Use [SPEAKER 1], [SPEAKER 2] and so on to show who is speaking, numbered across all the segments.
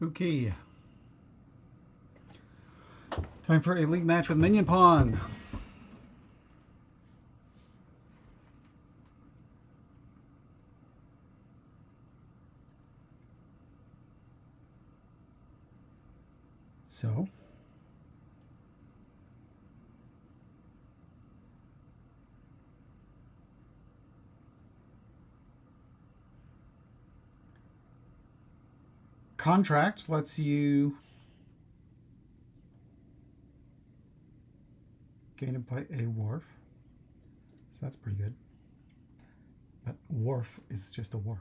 [SPEAKER 1] Okay. Time for a league match with Minionpawn. So, contract lets you gain and play a wharf. So that's pretty good. But wharf is just a wharf.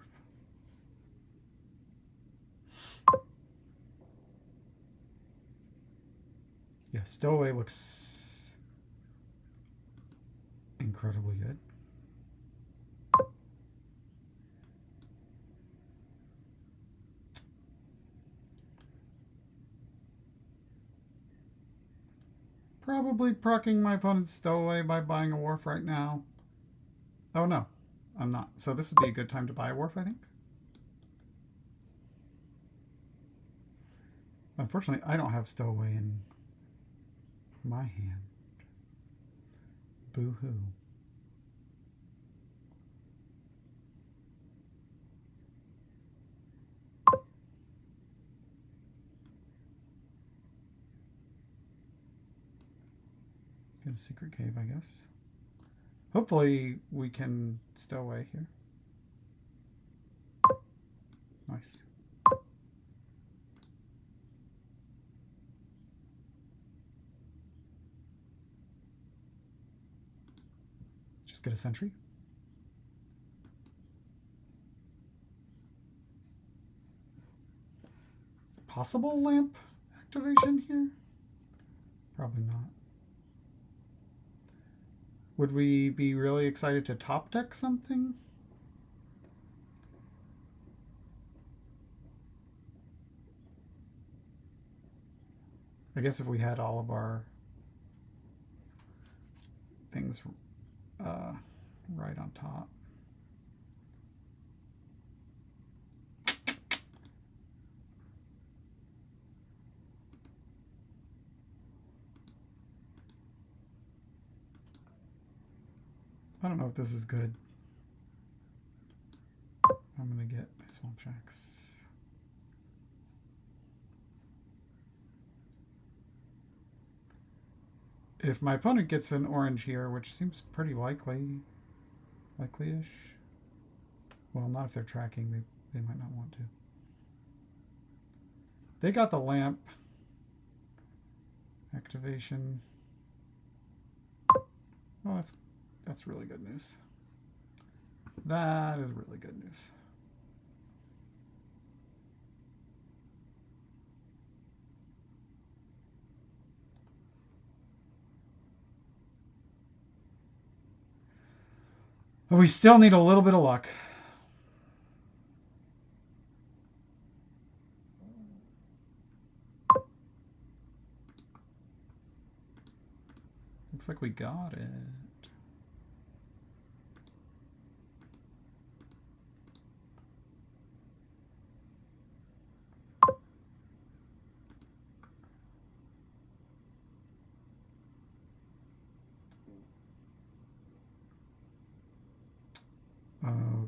[SPEAKER 1] Yeah, stowaway looks incredibly good. Probably procking my opponent's stowaway by buying a wharf right now. Oh no, I'm not. So this would be a good time to buy a wharf, I think. Unfortunately, I don't have stowaway in my hand. Boo-hoo. Get a secret cave, I guess. Hopefully we can stow away here. Nice. Just get a sentry. Possible lamp activation here? Probably not. Would we be really excited to top deck something? I guess if we had all of our things right on top. I don't know if this is good. I'm going to get my swamp shacks. If my opponent gets an orange here, which seems pretty likely-ish. Well, not if they're tracking. They might not want to. They got the lamp activation. Oh, that's really good news. That is really good news. But we still need a little bit of luck. Looks like we got it.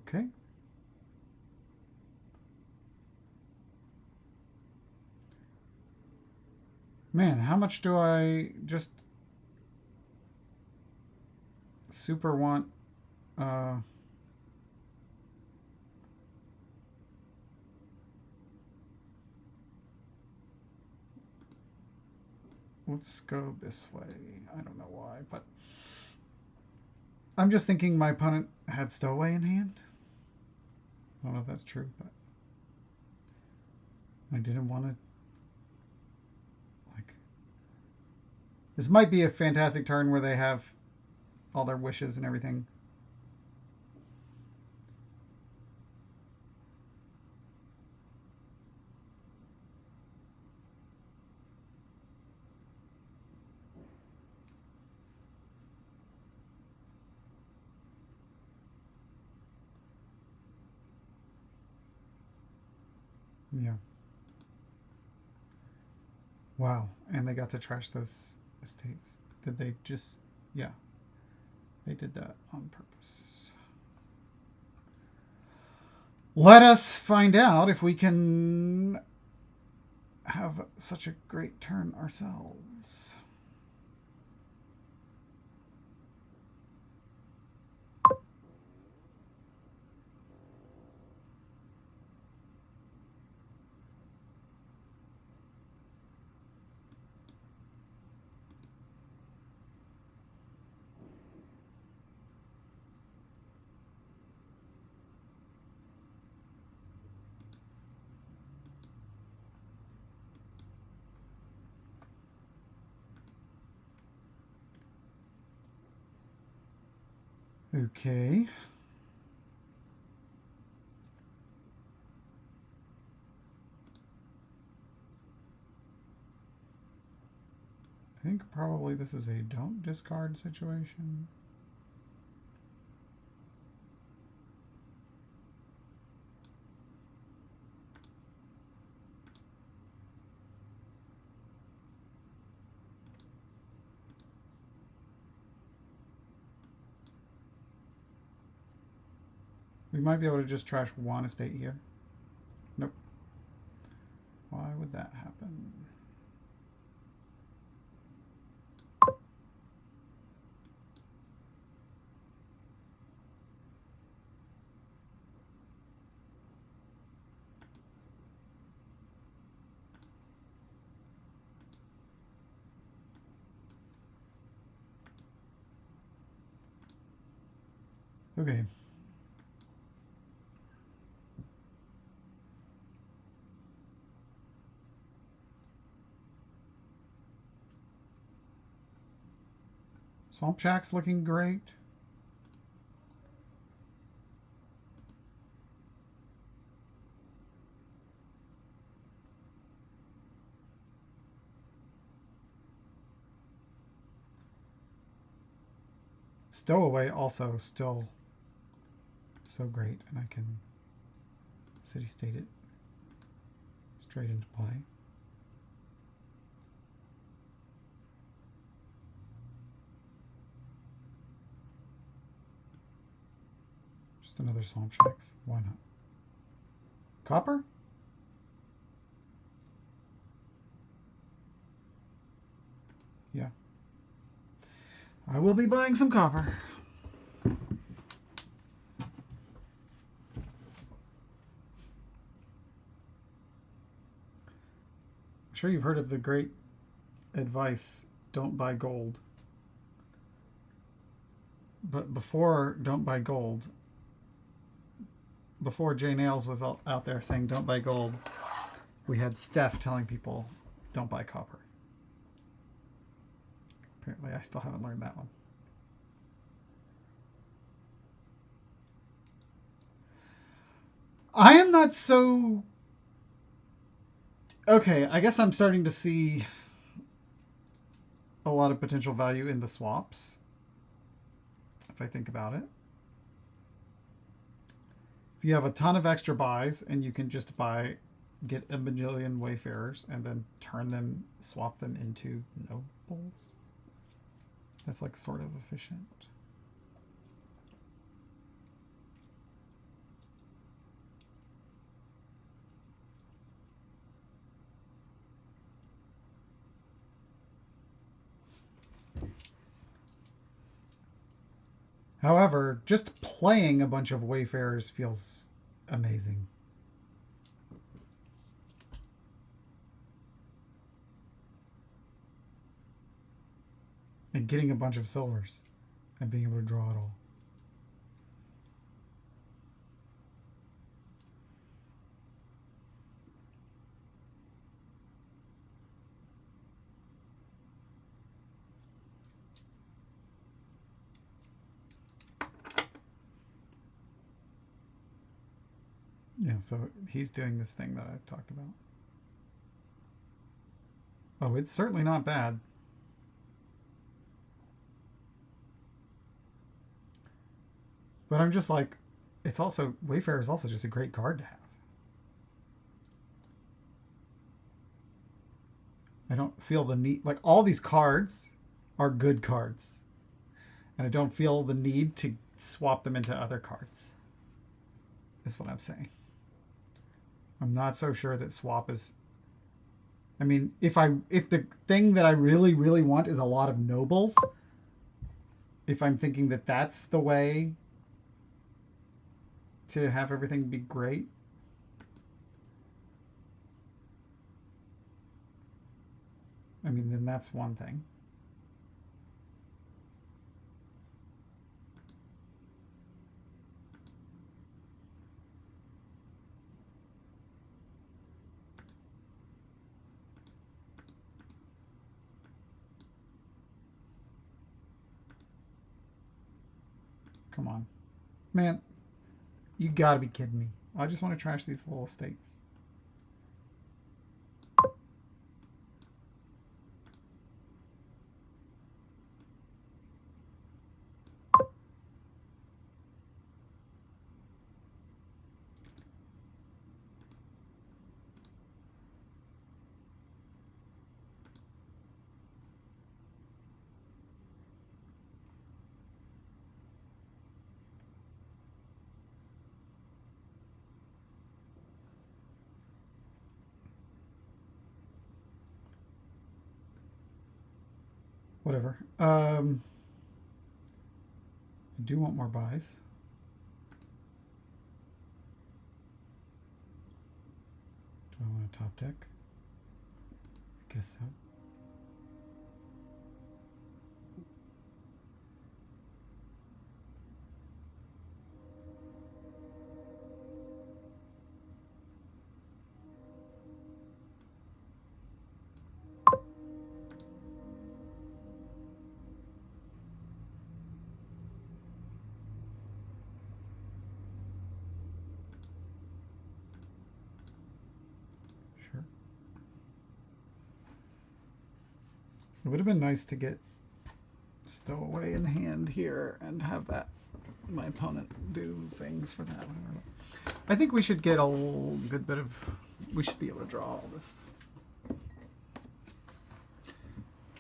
[SPEAKER 1] Okay. Man, how much do I just super want? Let's go this way. I don't know why, but I'm just thinking my opponent had stowaway in hand. I don't know if that's true, but I didn't want to. Like, this might be a fantastic turn where they have all their wishes and everything. Yeah. Wow. And they got to trash those estates. Did they just... Yeah. They did that on purpose. Let us find out if we can have such a great turn ourselves. Okay. I think probably this is a don't discard situation. We might be able to just trash one estate here. Nope. Why would that happen? Okay. Swamp Shack's looking great. Stowaway also still so great, and I can city state it straight into play. Just another Swamp Shacks. Why not? Copper? Yeah. I will be buying some copper. I'm sure you've heard of the great advice, don't buy gold. But before don't buy gold, before Jay Nails was out there saying don't buy gold, we had Steph telling people don't buy copper. Apparently I still haven't learned that one. I am not so... Okay, I guess I'm starting to see a lot of potential value in the swaps, if I think about it. If you have a ton of extra buys and you can just get a bajillion Wayfarers and then swap them into nobles, that's like sort of efficient. However, just playing a bunch of Wayfarers feels amazing. And getting a bunch of silvers and being able to draw it all. Yeah, so he's doing this thing that I've talked about. Oh, it's certainly not bad. But I'm just like, it's also, Wayfarer is also just a great card to have. I don't feel the need. Like, all these cards are good cards. And I don't feel the need to swap them into other cards. Is what I'm saying. I'm not so sure that swap is... I mean, if the thing that I really, really want is a lot of nobles, if I'm thinking that that's the way to have everything be great, I mean, then that's one thing. Come on. Man, you gotta be kidding me. I just want to trash these little estates. Whatever. I do want more buys. Do I want a top deck? I guess so. It would have been nice to get Stowaway in hand here and have that my opponent do things for that. I think we should get a good bit of... We should be able to draw all this.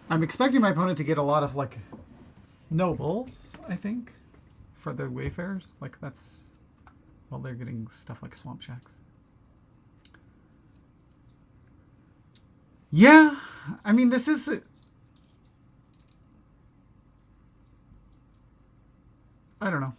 [SPEAKER 1] I'm expecting my opponent to get a lot of, like, nobles, I think, for the Wayfarers. Like, that's... Well, they're getting stuff like Swamp Shacks. Yeah, I mean, this is... I don't know.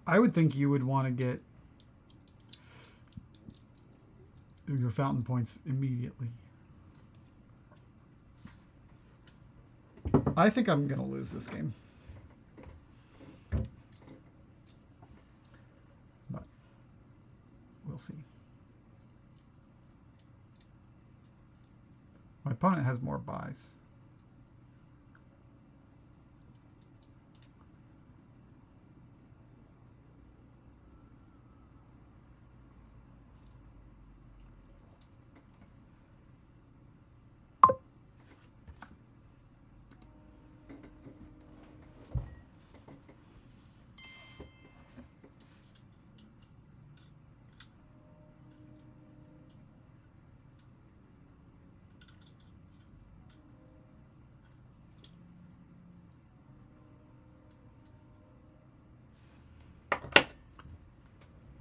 [SPEAKER 1] I would think you would want to get your fountain points immediately. I think I'm going to lose this game. But we'll see. My opponent has more buys.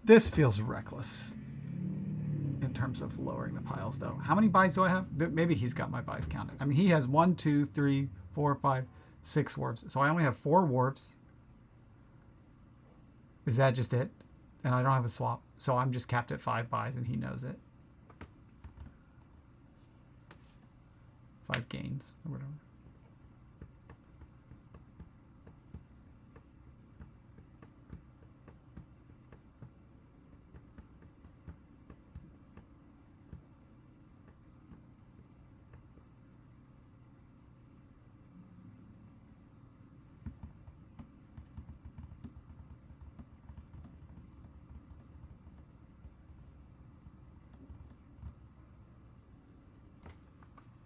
[SPEAKER 1] This feels reckless in terms of lowering the piles, though. How many buys do I have? Maybe he's got my buys counted. I mean, he has 1, 2, 3, 4, 5, 6 wharves. So I only have 4 wharves. Is that just it? And I don't have a swap. So I'm just capped at 5 buys, and he knows it. 5 gains, or whatever.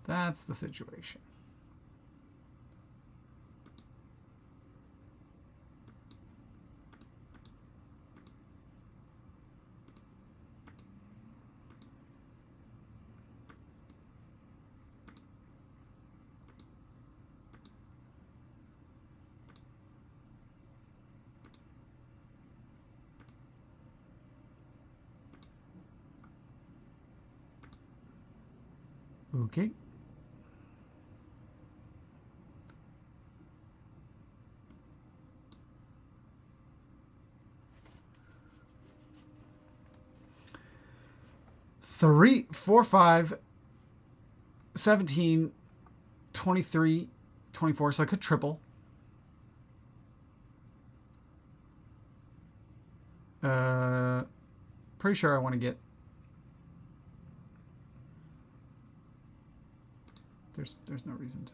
[SPEAKER 1] That's the situation. Okay. Three, 4, 5, 17, 23, 24. So I could triple. Pretty sure I want to get. There's no reason to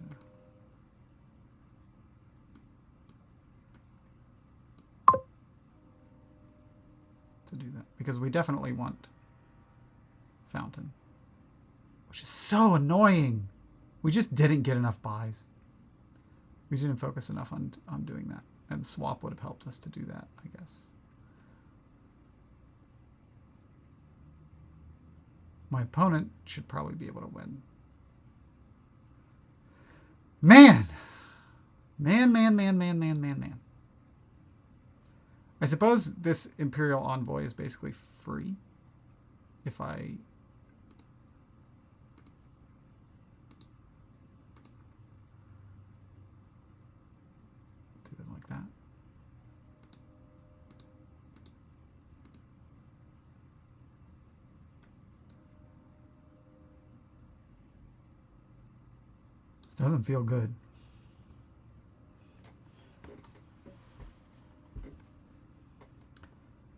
[SPEAKER 1] do that, because we definitely want fountain, which is so annoying. We just didn't get enough buys. We didn't focus enough on doing that, and swap would have helped us to do that, I guess. My opponent should probably be able to win. Man. I suppose this Imperial Envoy is basically free if I do it like that. This doesn't feel good.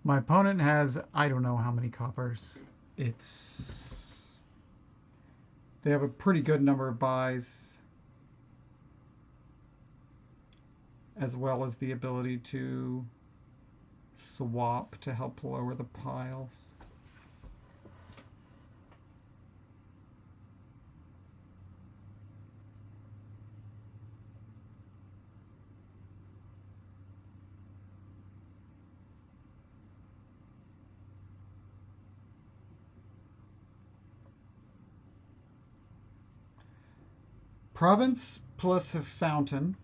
[SPEAKER 1] My opponent has, I don't know how many coppers. They have a pretty good number of buys, as well as the ability to swap to help lower the piles. Province plus a fountain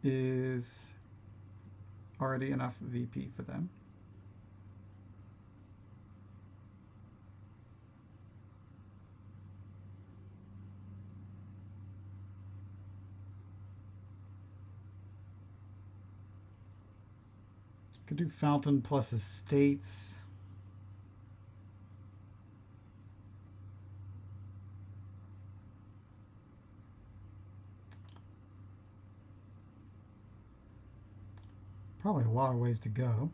[SPEAKER 1] is already enough VP for them. Could do fountain plus estates. Probably a lot of ways to go.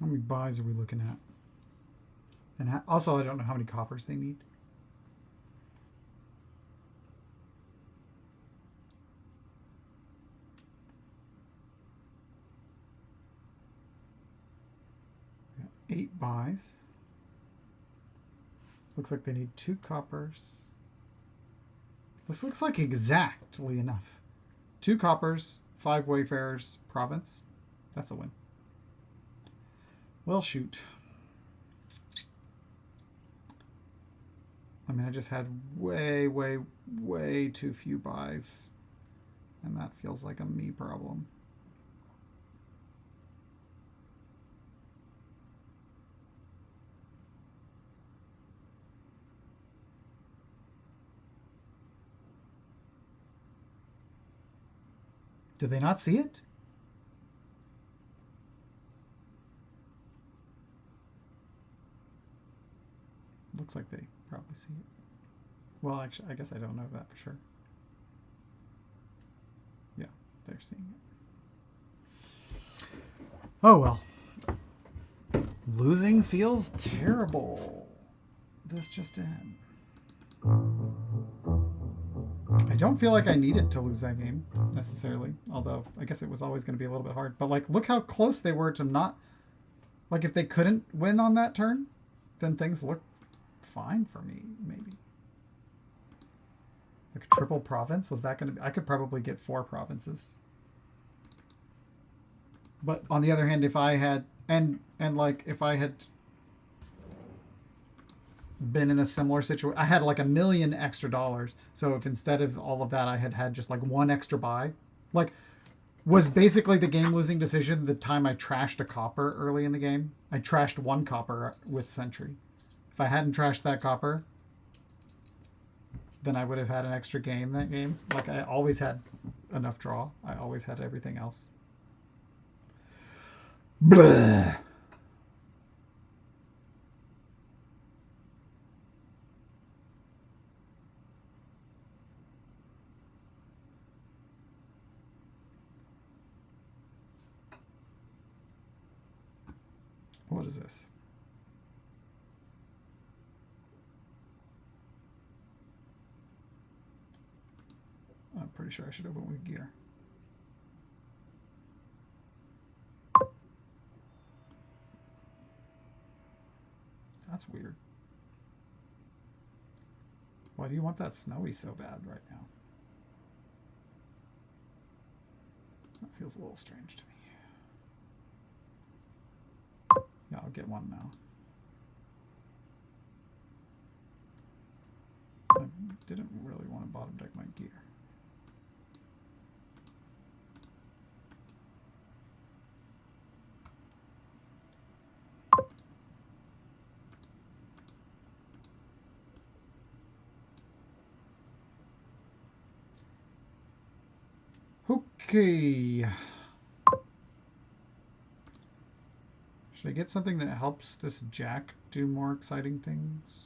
[SPEAKER 1] How many buys are we looking at? And also, I don't know how many coppers they need. We got 8 buys. Looks like they need 2 coppers. This looks like exactly enough. 2 coppers, 5 wayfarers, province. That's a win. Well, shoot. I mean, I just had way, way, way too few buys. And that feels like a me problem. Did they not see it? Looks like they probably see it. Well, actually, I guess I don't know that for sure. Yeah, they're seeing it. Oh well. Losing feels terrible. This just in. I don't feel like I needed to lose that game, necessarily. Although, I guess it was always going to be a little bit hard. But, like, look how close they were to not... Like, if they couldn't win on that turn, then things look fine for me, maybe. Like, triple province? Was that going to be... I could probably get 4 provinces. But, on the other hand, if I had... And like, if I had been in a similar situation, I had like $1 million extra dollars. So if instead of all of that, I had just like 1 extra buy, like, was basically the game losing decision the time I trashed a copper early in the game. I trashed 1 copper with Sentry. If I hadn't trashed that copper, then I would have had an extra gain that game. Like, I always had enough draw. I always had everything else. Blah. What is this? I'm pretty sure I should have went with gear. That's weird. Why do you want that snowy so bad right now? That feels a little strange to me. Yeah, I'll get 1 now. I didn't really want to bottom deck my gear. Okay. Should I get something that helps this Jack do more exciting things?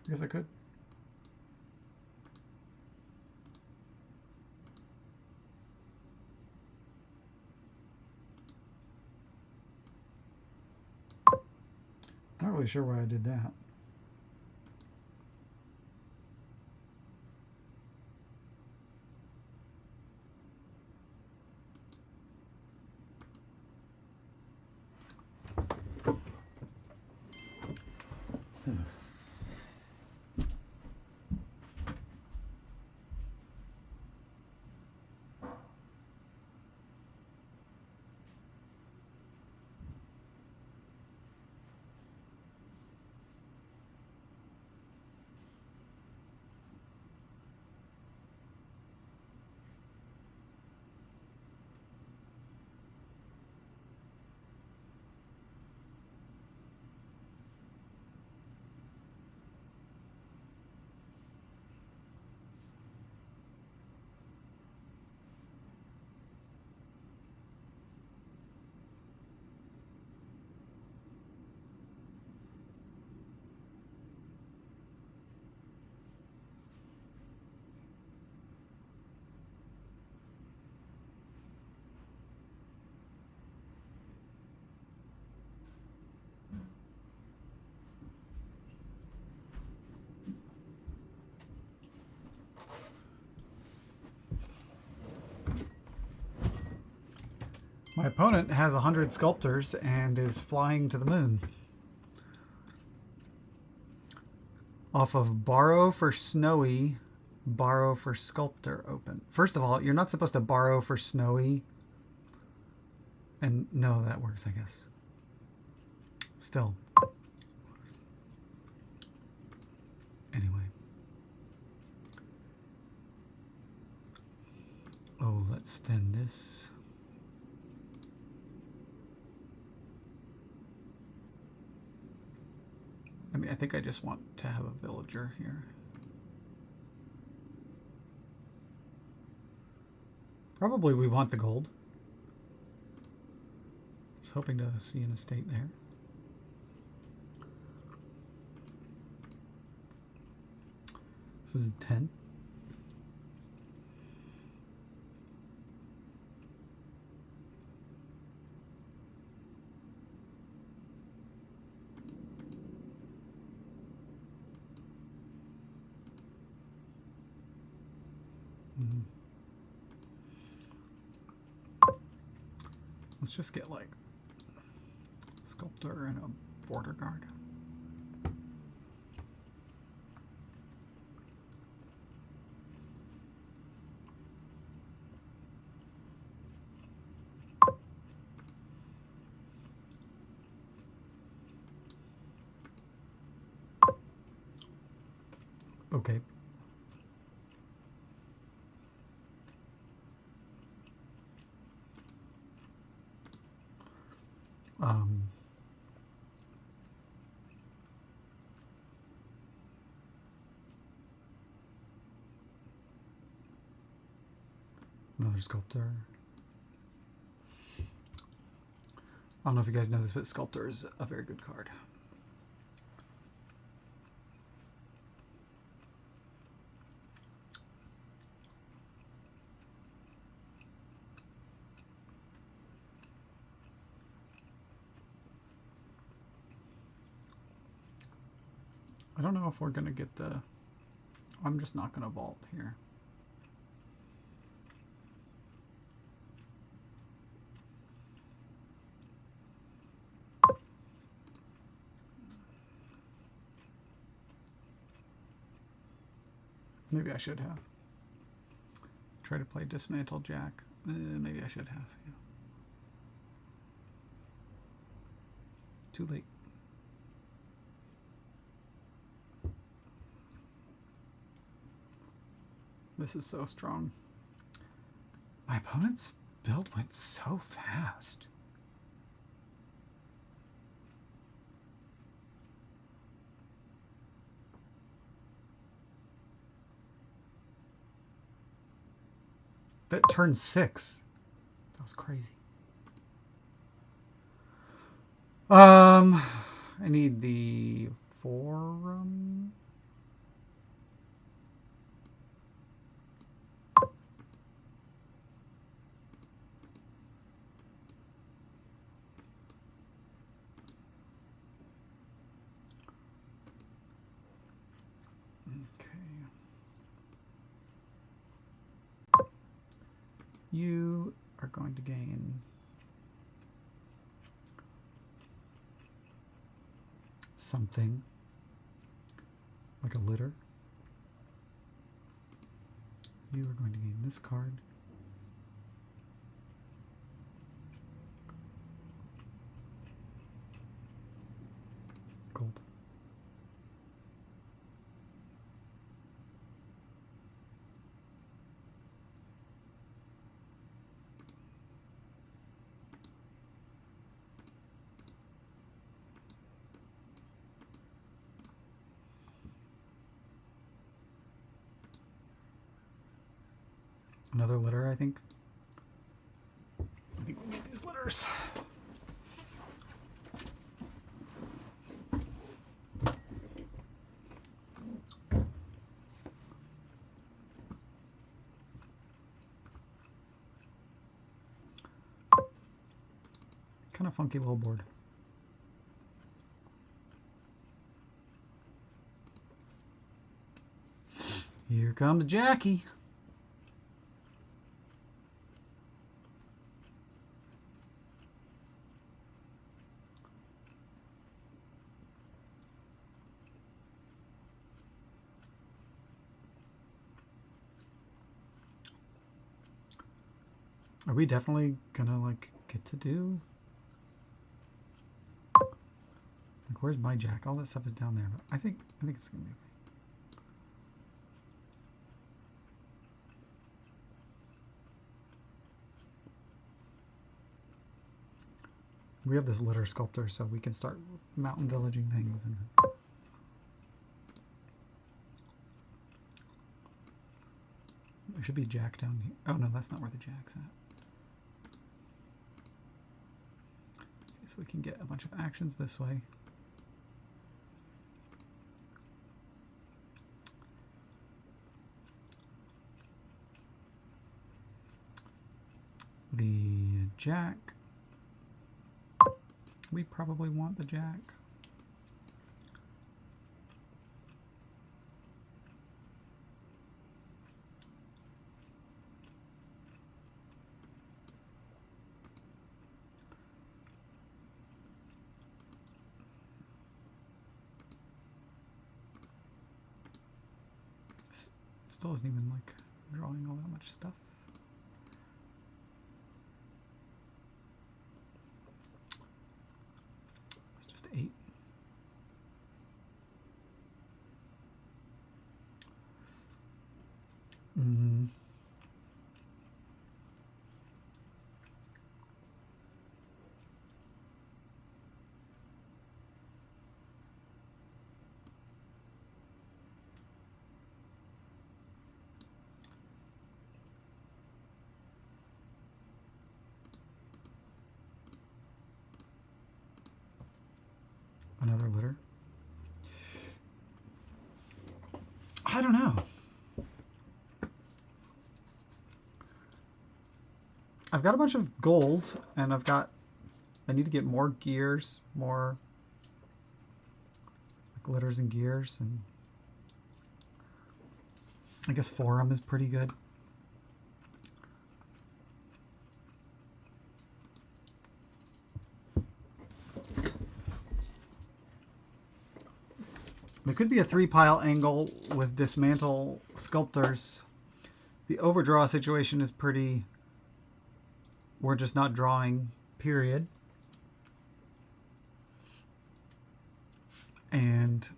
[SPEAKER 1] I guess I could. Not really sure why I did that. My opponent has 100 sculptors and is flying to the moon. Off of borrow for snowy, borrow for sculptor open. First of all, you're not supposed to borrow for snowy. And no, that works, I guess. Still. Anyway. Oh, let's thin this. I mean, I think I just want to have a villager here. Probably we want the gold. I was hoping to see an estate there. This is 10. Let's just get like sculptor and a border guard. Okay. Another sculptor. I don't know if you guys know this, but sculptor is a very good card. I don't know if we're gonna get the... I'm just not gonna vault here. Maybe I should have. Try to play Dismantle Jack. Maybe I should have. Yeah. Too late. This is so strong. My opponent's build went so fast. That turned 6. That was crazy. I need the forum. You are going to gain something like a litter. You are going to gain this card. Gold. Another litter, I think. I think we need these litters. Kind of funky little board. Here comes Jackie. Are we definitely gonna like get to do? Like, where's my jack? All that stuff is down there, but I think it's gonna be okay. We have this litter sculptor, so we can start mountain villaging things. And there should be jack down here. Oh no, that's not where the jack's at. Okay, so we can get a bunch of actions this way. The jack. We probably want the jack. Still isn't even like drawing all that much stuff. It's just 8. Another litter. I don't know. I've got a bunch of gold, and I need to get more gears, more glitters and gears, and I guess forum is pretty good. There could be a 3-pile angle with dismantle sculptors. The overdraw situation is pretty... We're just not drawing, period. And...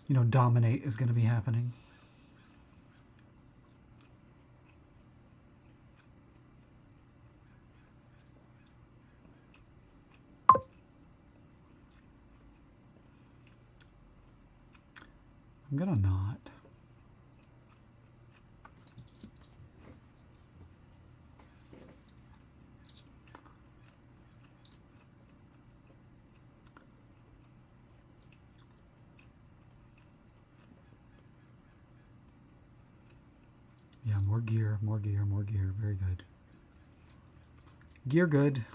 [SPEAKER 1] you know, dominate is going to be happening. I'm gonna not. Yeah, more gear, more gear, more gear. Very good. Gear good.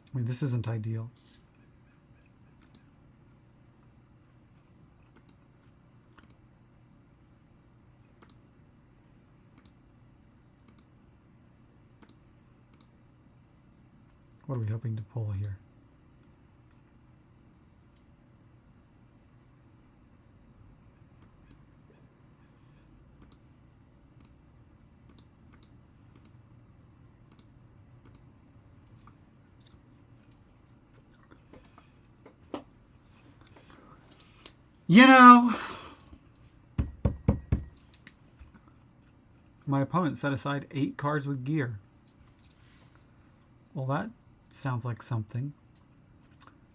[SPEAKER 1] I mean, this isn't ideal. What are we hoping to pull here? You know, my opponent set aside 8 cards with gear. Well, that sounds like something.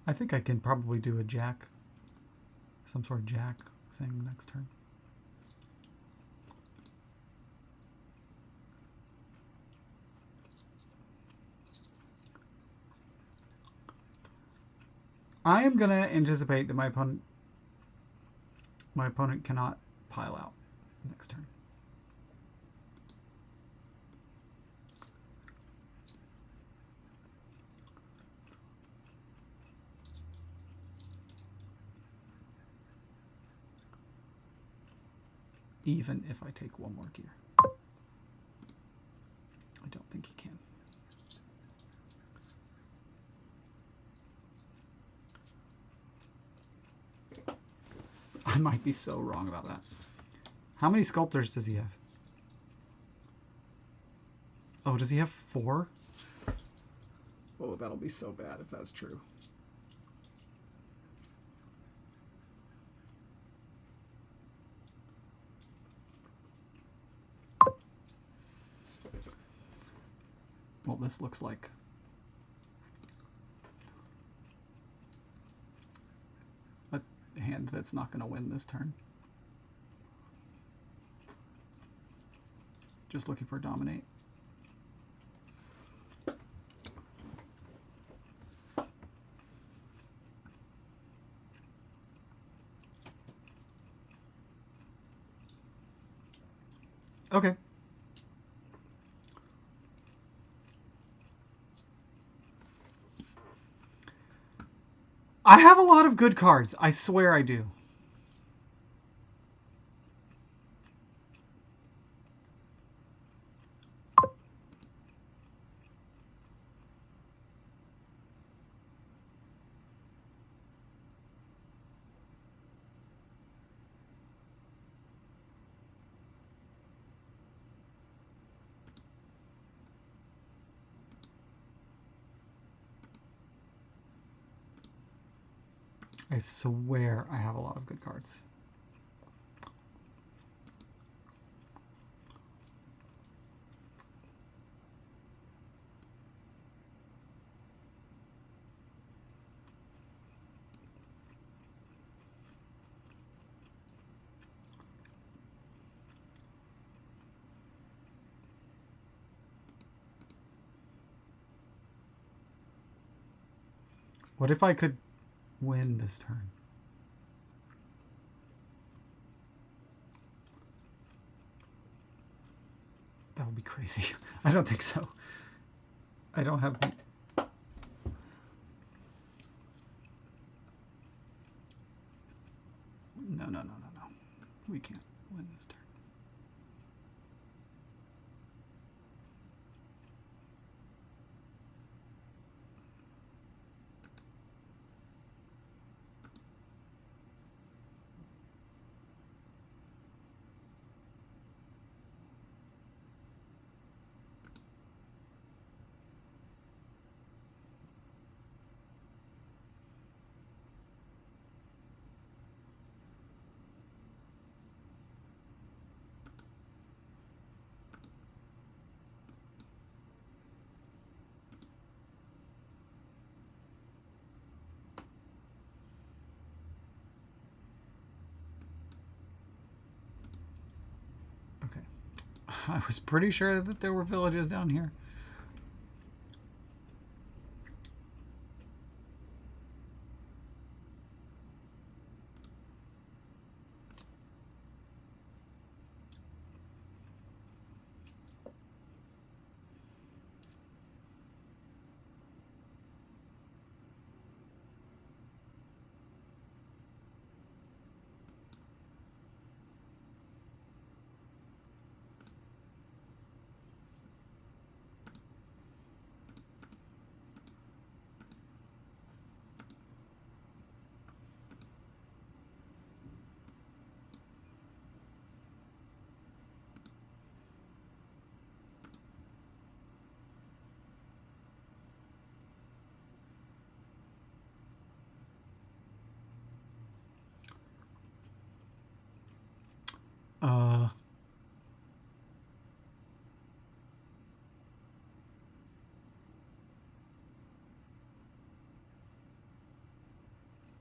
[SPEAKER 1] I think I can probably do a jack, some sort of jack thing next turn. I am going to anticipate that my opponent My opponent cannot pile out next turn. Even if I take one more gear. I don't think he can. I might be so wrong about that. How many sculptors does he have? Oh, does he have 4? Oh, that'll be so bad if that's true. Well, this looks like a hand that's not going to win this turn. Just looking for dominate. Okay. I have a lot of good cards. I swear I do. I swear I have a lot of good cards. What if I could win this turn? That would be crazy. I don't think so. I don't have... No. We can't win this turn. Okay. I was pretty sure that there were villages down here.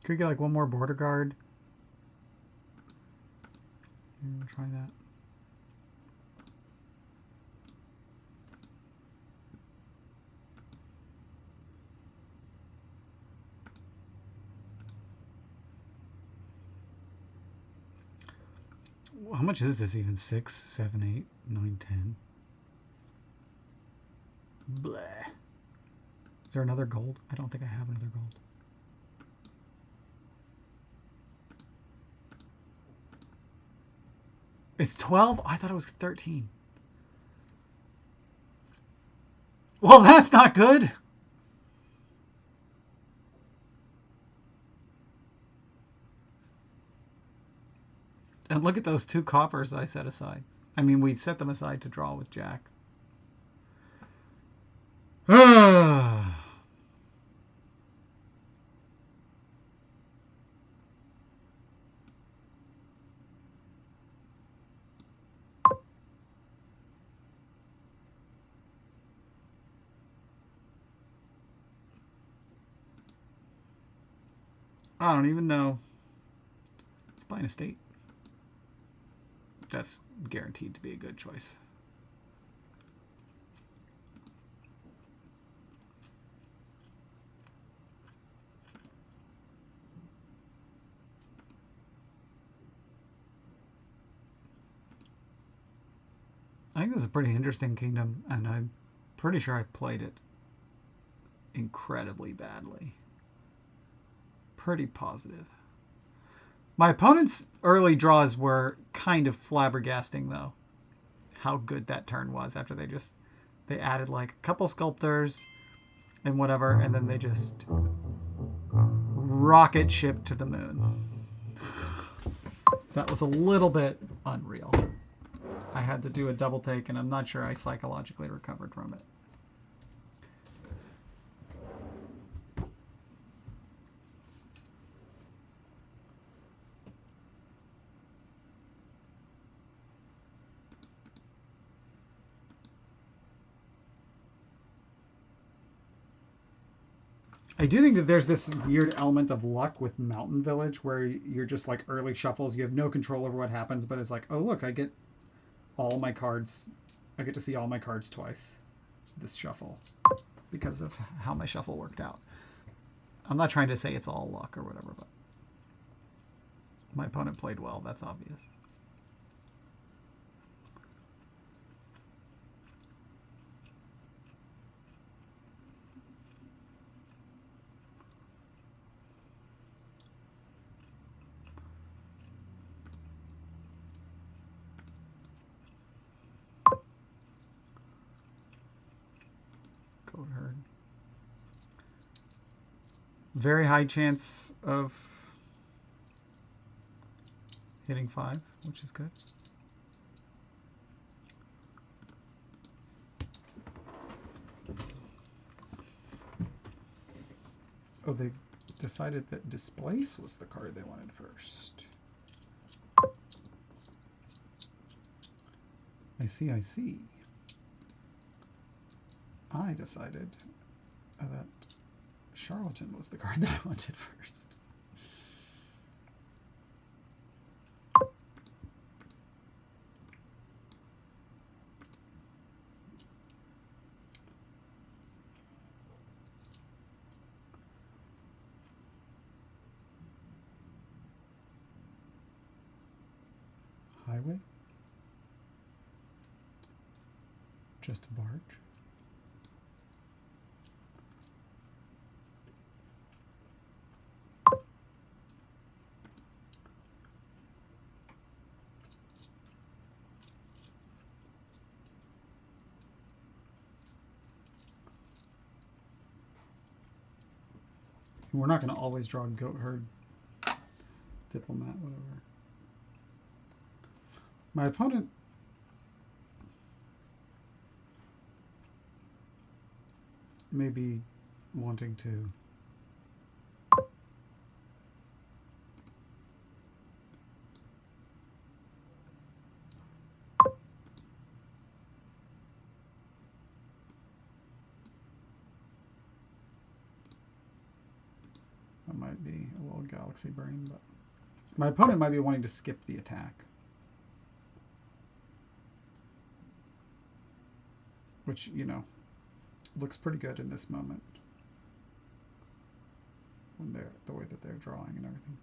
[SPEAKER 1] Could we get like one more border guard? Try that. How much is this even? 6, 7, 8, 9, 10. Bleh. Is there another gold? I don't think I have another gold. It's 12? I thought it was 13. Well, that's not good. And look at those 2 coppers I set aside. I mean, we set them aside to draw with Jack. I don't even know. Let's buy an estate. That's guaranteed to be a good choice. I think it was a pretty interesting kingdom, and I'm pretty sure I played it incredibly badly. Pretty positive. My opponent's early draws were kind of flabbergasting, though. How good that turn was after they added like a couple sculptors and whatever, and then they just rocket ship to the moon. That was a little bit unreal. I had to do a double take, and I'm not sure I psychologically recovered from it. I do think that there's this weird element of luck with Mountain Village where you're just like early shuffles. You have no control over what happens, but it's like, oh, look, I get all my cards. I get to see all my cards twice this shuffle because of how my shuffle worked out. I'm not trying to say it's all luck or whatever, but my opponent played well. That's obvious. Herd. Very high chance of hitting 5, which is good. Oh, they decided that Displace was the card they wanted first. I see, I see. I decided that Charlatan was the card that I wanted first. Highway? Just a barge? We're not going to always draw Goat Herd, Diplomat, whatever. My opponent may be wanting to that might be a little galaxy brain, but my opponent might be wanting to skip the attack. Which, you know, looks pretty good in this moment. When they're the way that they're drawing and everything.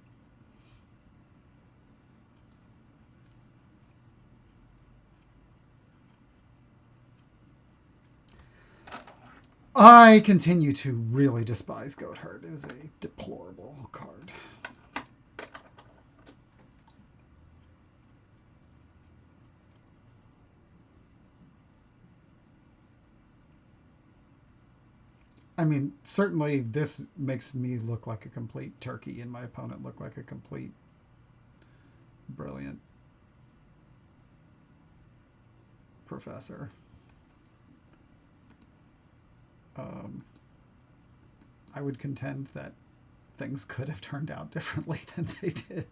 [SPEAKER 1] I continue to really despise Goatherd. It is a deplorable card. I mean, certainly this makes me look like a complete turkey and my opponent look like a complete brilliant professor. I would contend that things could have turned out differently than they did.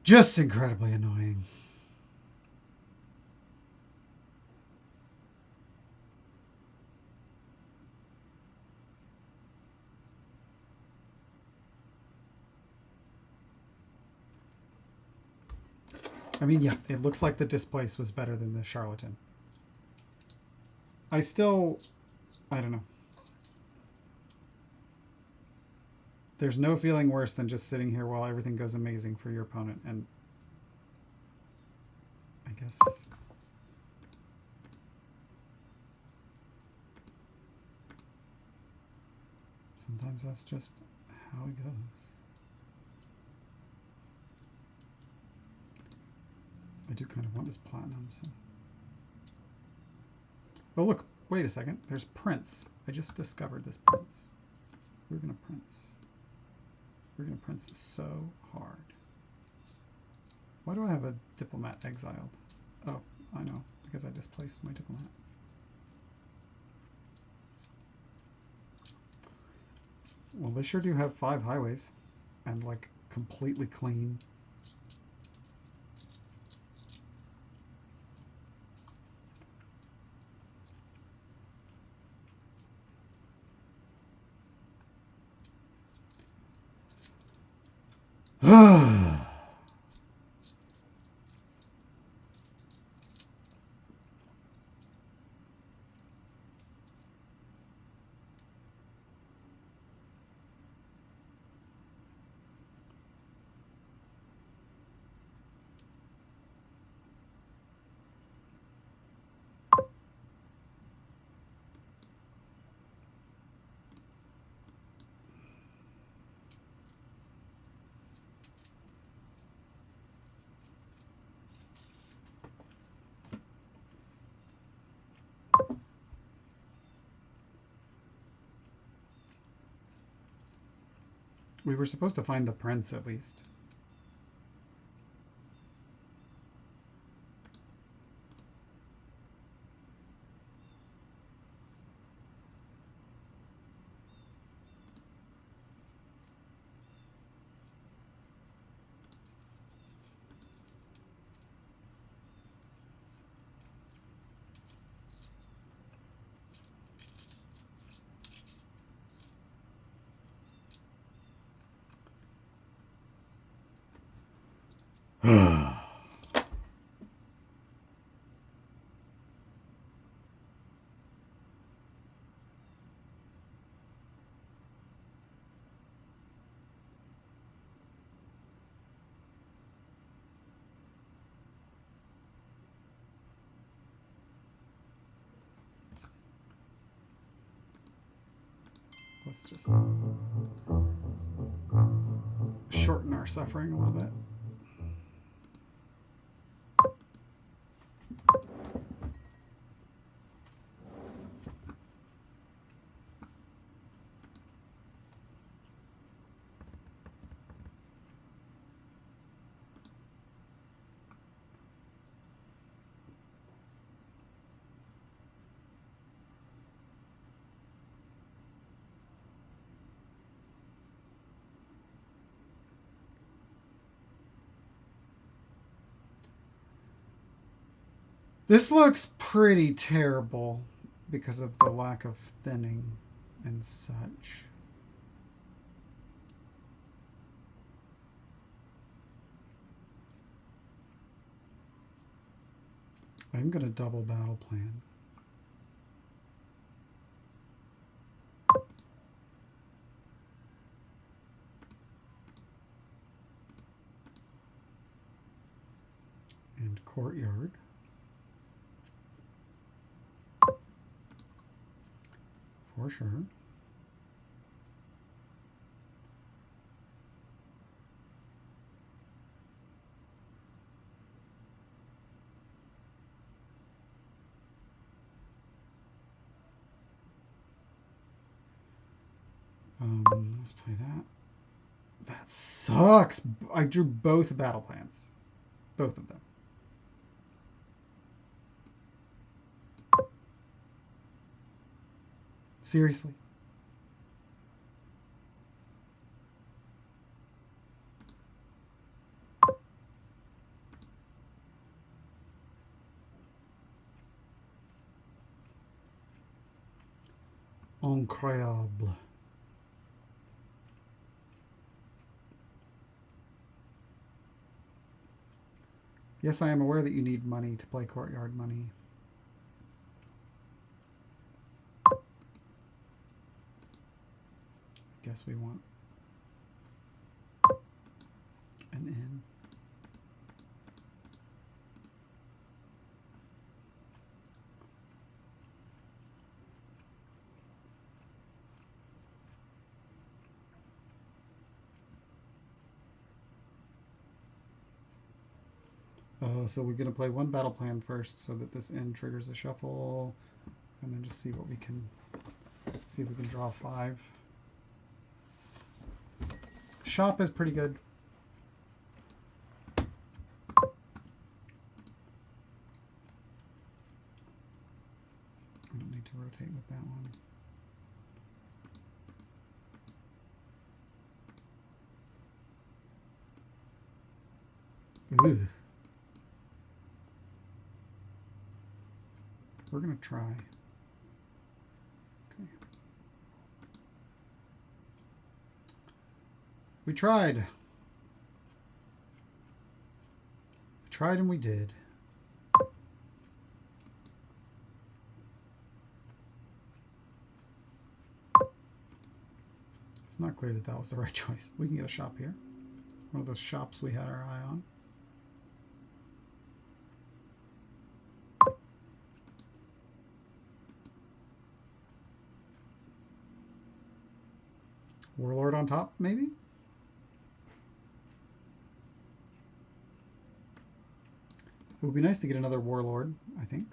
[SPEAKER 1] Just incredibly annoying. I mean, yeah, it looks like the Displace was better than the Charlatan. I don't know. There's no feeling worse than just sitting here while everything goes amazing for your opponent, and I guess sometimes that's just how it goes. I do kind of want this platinum, so. Oh, look, wait a second. There's Prince. I just discovered this Prince. We're going to Prince. We're going to Prince so hard. Why do I have a diplomat exiled? Oh, I know. Because I displaced my diplomat. Well, they sure do have 5 highways. And, like, completely clean. We were supposed to find the Prince, at least. Let's just shorten our suffering a little bit. This looks pretty terrible because of the lack of thinning and such. I'm going to double battle plan. And courtyard. For sure. Let's play that. That sucks. I drew both battle plans. Both of them. Seriously. Incroyable. Yes, I am aware that you need money to play courtyard money. Guess we want an inn. So we're going to play one battle plan first so that this inn triggers a shuffle, and then just see what we can, see if we can draw 5. Shop is pretty good. I don't need to rotate with that one. Ugh. We're going to try. Okay. We tried. We tried and we did. It's not clear that that was the right choice. We can get a shop here. One of those shops we had our eye on. Warlord on top, maybe? It would be nice to get another Warlord, I think.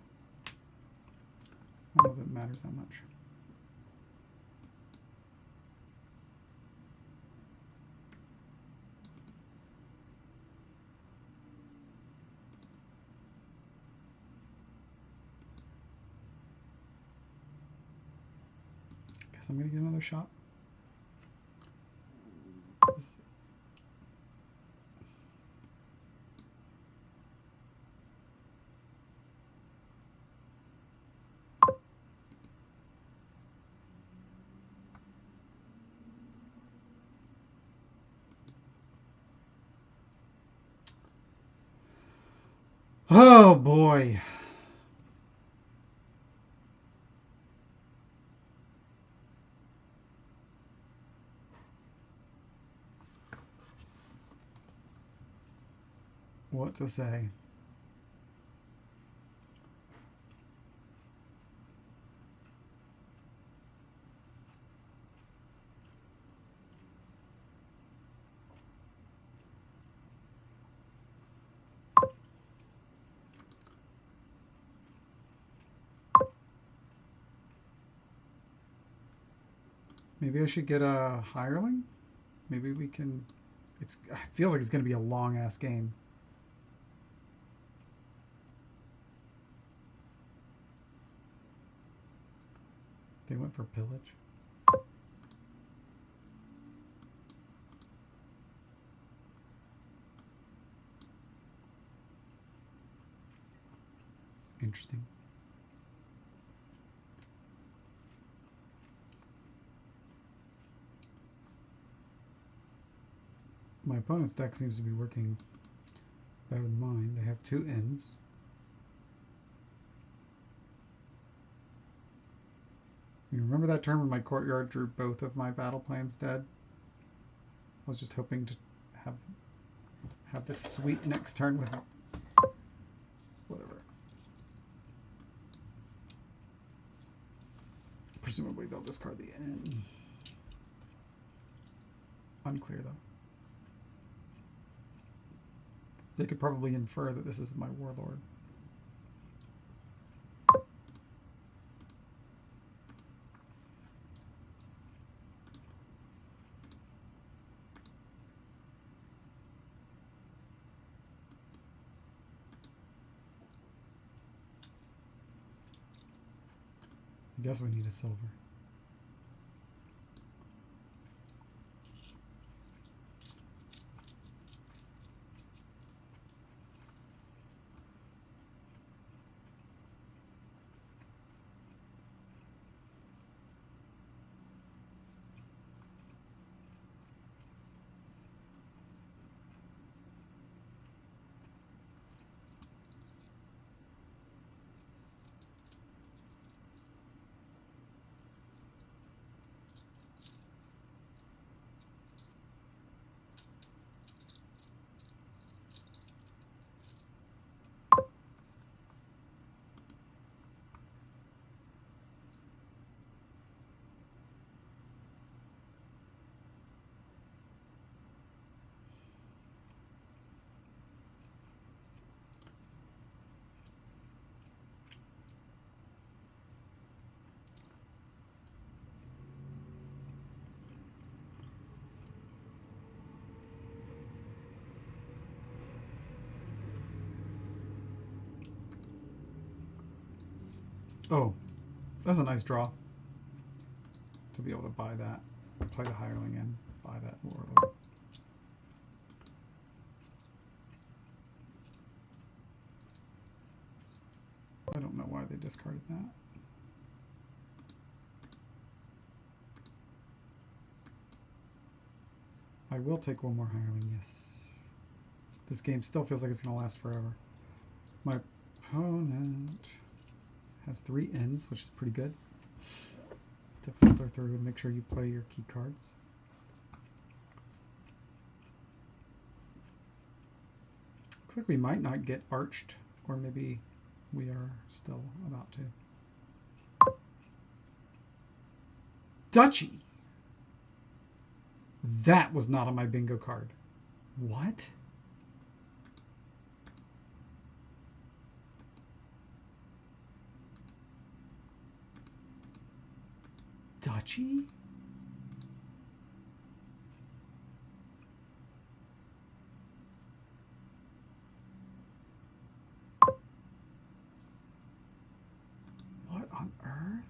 [SPEAKER 1] I don't know if it matters that much. Guess I'm going to get another shot. Oh boy. What to say? Maybe I should get a hireling? Maybe we can... it feels like it's going to be a long-ass game. They went for pillage. interesting. My opponent's deck seems to be working better than mine. They have 2 ends. You remember that turn when my courtyard drew both of my battle plans dead? I was just hoping to have this sweet next turn with whatever. Presumably they'll discard the end. Unclear though. They could probably infer that this is my warlord. I guess we need a silver. Oh, that's a nice draw. To be able to buy that, play the hireling in, buy that warlord. I don't know why they discarded that. I will take one more hireling, yes. This game still feels like it's going to last forever. My opponent has 3 ends, which is pretty good. To filter through and make sure you play your key cards. Looks like we might not get arched, or maybe we are still about to. Duchy! That was not on my bingo card. What? Duchy? What on earth?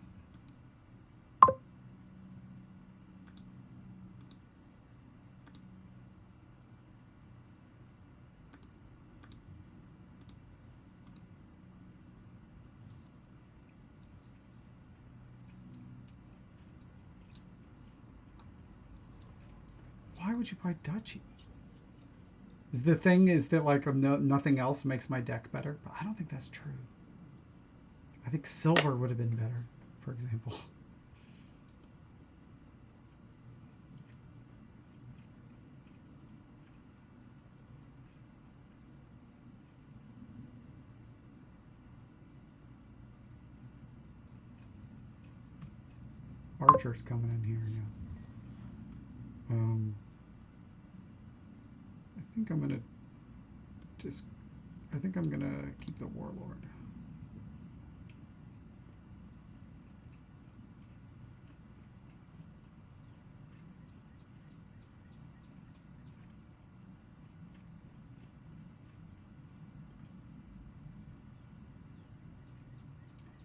[SPEAKER 1] Why would you buy Duchy? The thing is that like nothing else makes my deck better, but I don't think that's true. I think silver would have been better, for example. Archer's coming in here, yeah. I think I'm gonna keep the warlord.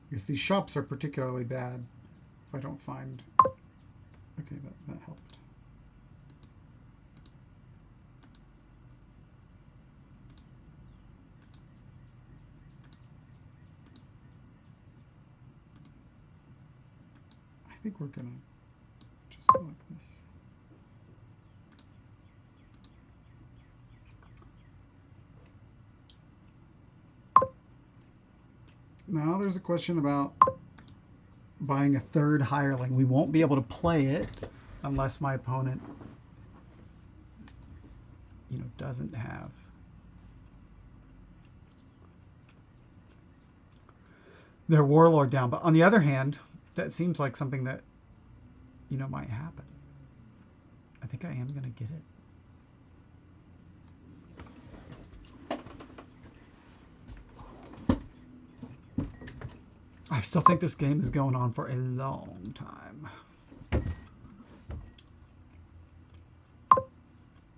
[SPEAKER 1] Because these shops are particularly bad if I don't find. Okay, that helped. think we're gonna just go like this. Now there's a question about buying a third hireling. We won't be able to play it unless my opponent, doesn't have their warlord down. But on the other hand, that seems like something that, might happen. I think I am going to get it. I still think this game is going on for a long time.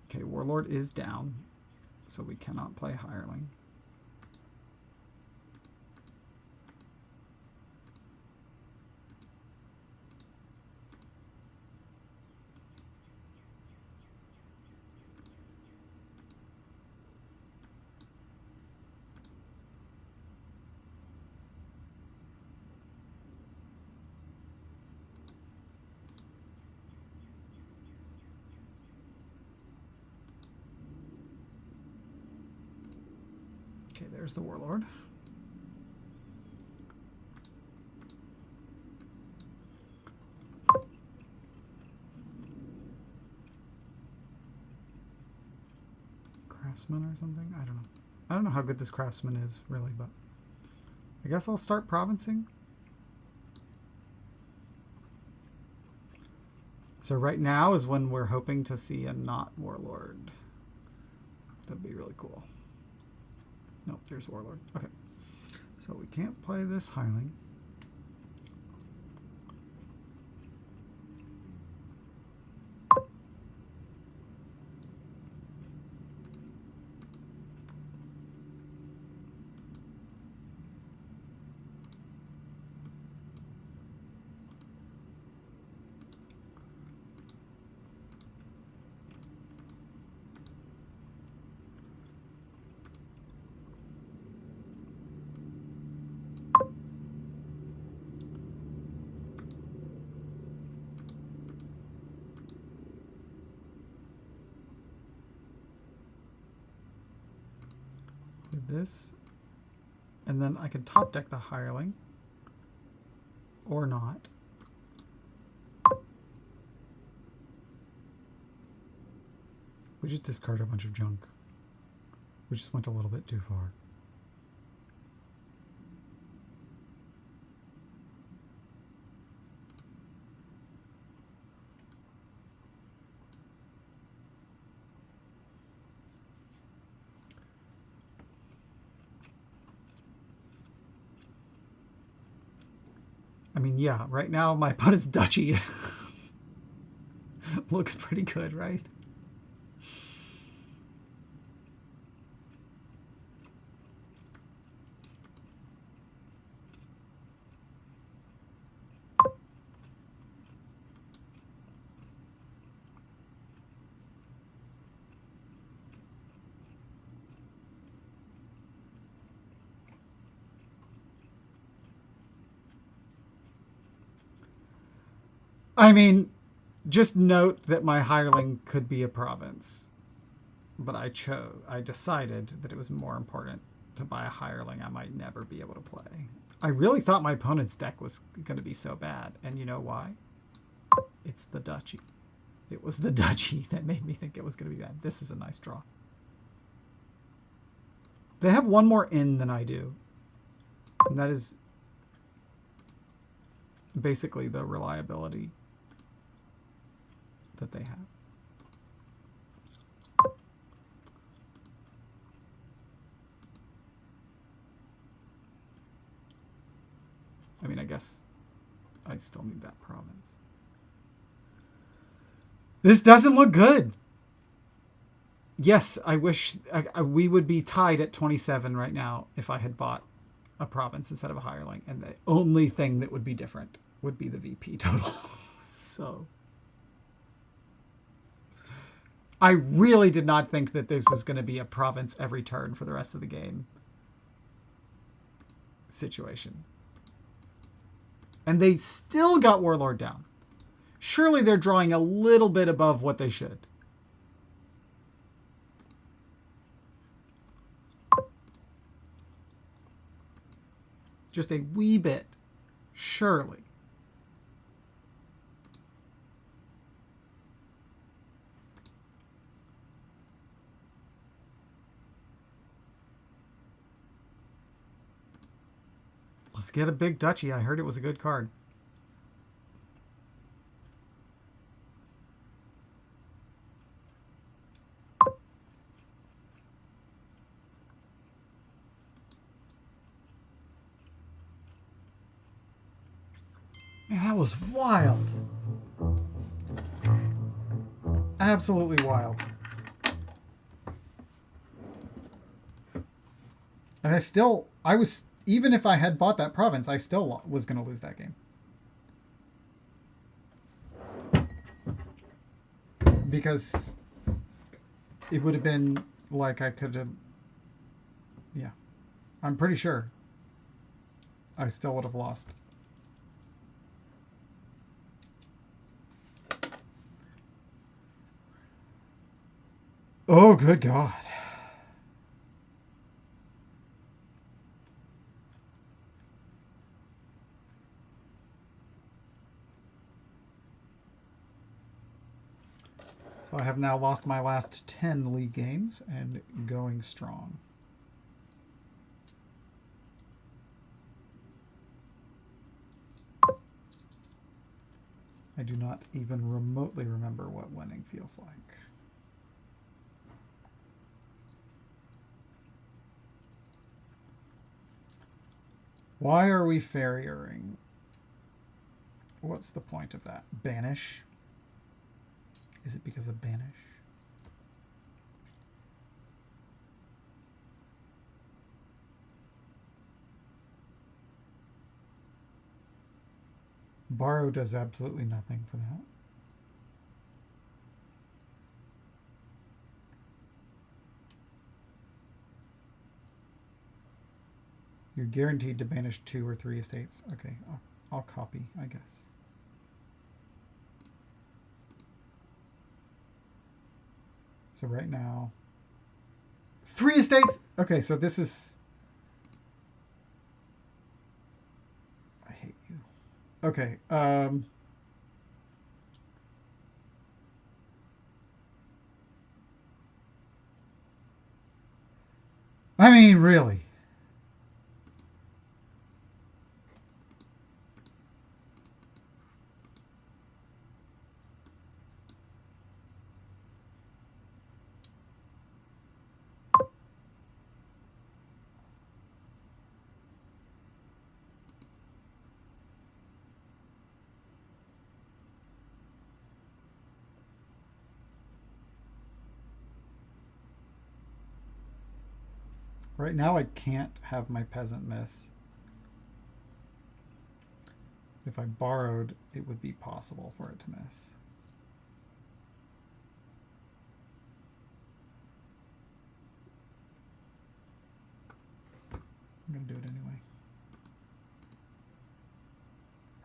[SPEAKER 1] Okay, Warlord is down, so we cannot play Hireling. Okay, there's the Warlord. Craftsman or something? I don't know. I don't know how good this Craftsman is, really, but I guess I'll start provincing. So right now is when we're hoping to see a not Warlord. That'd be really cool. Nope, there's Warlord. Okay. So we can't play this Hireling. This, and then I can top deck the Hireling or not. We just discard a bunch of junk. We just went a little bit too far. I mean, yeah, right now my opponent's duchy looks pretty good, right? I mean, just note that my Hireling could be a province, but I decided that it was more important to buy a Hireling I might never be able to play. I really thought my opponent's deck was going to be so bad, and you know why? It's the duchy. It was the duchy that made me think it was going to be bad. This is a nice draw. They have one more in than I do, and that is basically the reliability that they have. I mean, I guess I still need that province. This doesn't look good. Yes, I wish we would be tied at 27 right now if I had bought a province instead of a Hireling, and the only thing that would be different would be the VP total. So I really did not think that this was going to be a province every turn for the rest of the game situation. And they still got Warlord down. Surely they're drawing a little bit above what they should. Just a wee bit. Surely. Let's get a big duchy. I heard it was a good card. Man, that was wild. Absolutely wild. And I was, even if I had bought that province, I still was going to lose that game. Because it would have been like I could have, yeah. I'm pretty sure I still would have lost. Oh, good God. So I have now lost my last 10 league games and going strong. I do not even remotely remember what winning feels like. Why are we farriering? What's the point of that? Banish? Is it because of banish? Borrow does absolutely nothing for that. You're guaranteed to banish 2 or 3 estates. Okay, I'll copy, I guess. So right now, 3 estates. Okay, so this is. I hate you. Okay. I mean, really. Right now I can't have my peasant miss. If I borrowed, it would be possible for it to miss. I'm going to do it anyway.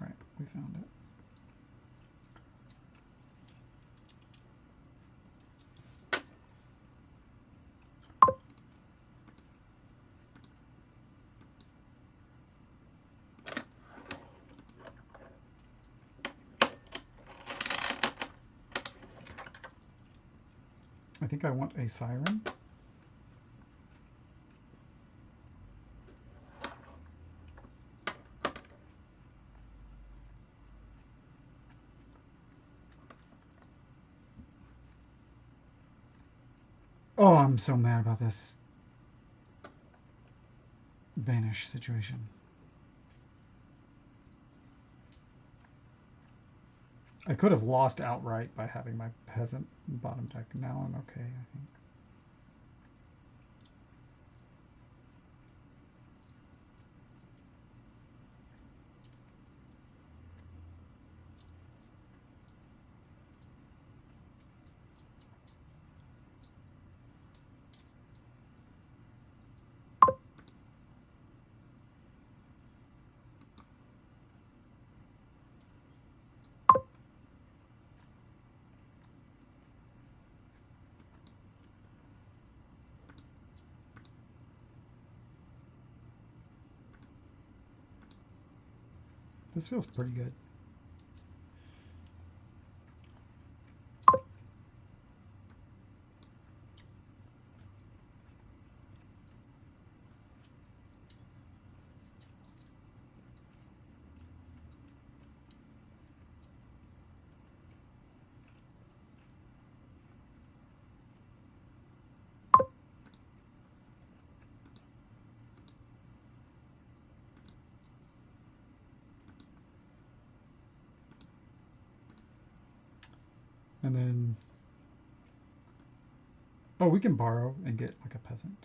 [SPEAKER 1] All right, we found it. I think I want a siren. Oh, I'm so mad about this banish situation. I could have lost outright by having my peasant bottom deck. Now I'm okay, I think. This feels pretty good. And then, oh, we can borrow and get like a peasant.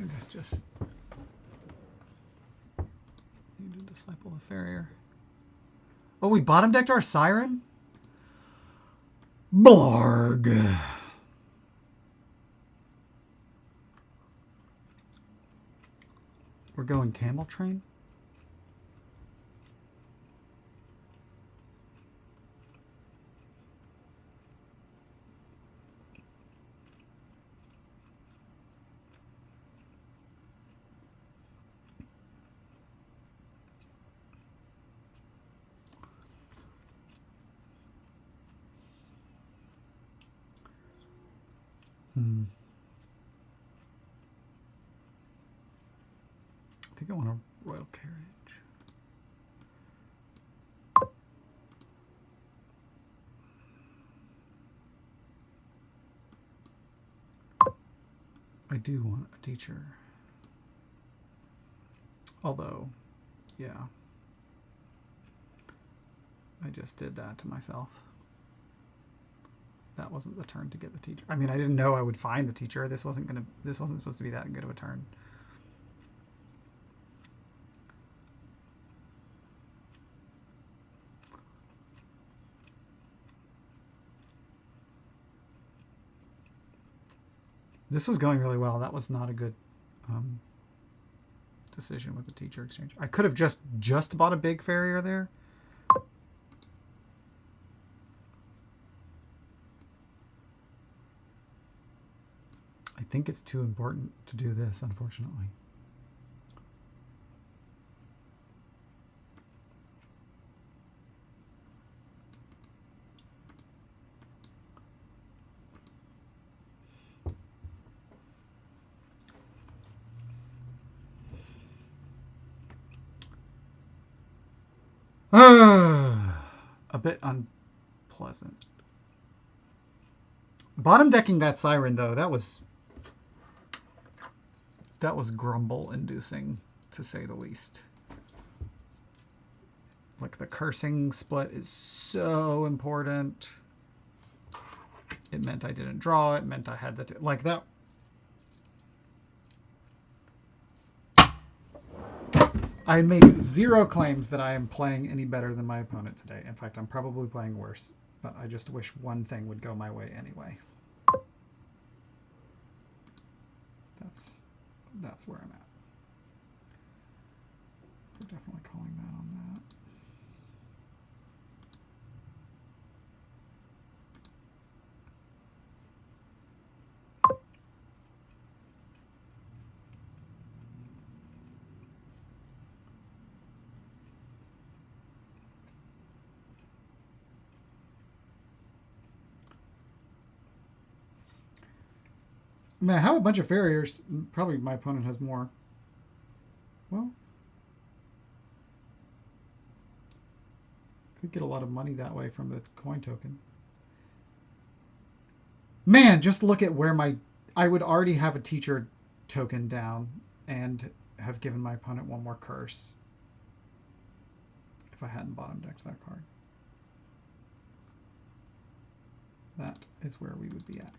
[SPEAKER 1] I guess just need to disciple the farrier. Oh, we bottom decked our siren? Blarg. We're going camel train? I think I want a royal carriage. I do want a teacher. Although, yeah. I just did that to myself. That wasn't the turn to get the teacher. I mean, I didn't know I would find the teacher. This wasn't supposed to be that good of a turn. This was going really well. That was not a good decision with the teacher exchange. I could have just bought a big farrier there. I think it's too important to do this, unfortunately. A bit unpleasant. Bottom decking that siren, though, that was grumble inducing, to say the least. Like, the cursing split is so important. It meant I didn't draw. It meant I had the like that. I make zero claims that I am playing any better than my opponent today. In fact, I'm probably playing worse, but I just wish one thing would go my way anyway. That's where I'm at. We're definitely calling that on that. I mean, I have a bunch of farriers. Probably my opponent has more. Well, could get a lot of money that way from the coin token. Man, just look at where my... I would already have a teacher token down and have given my opponent one more curse if I hadn't bottom decked that card. That is where we would be at.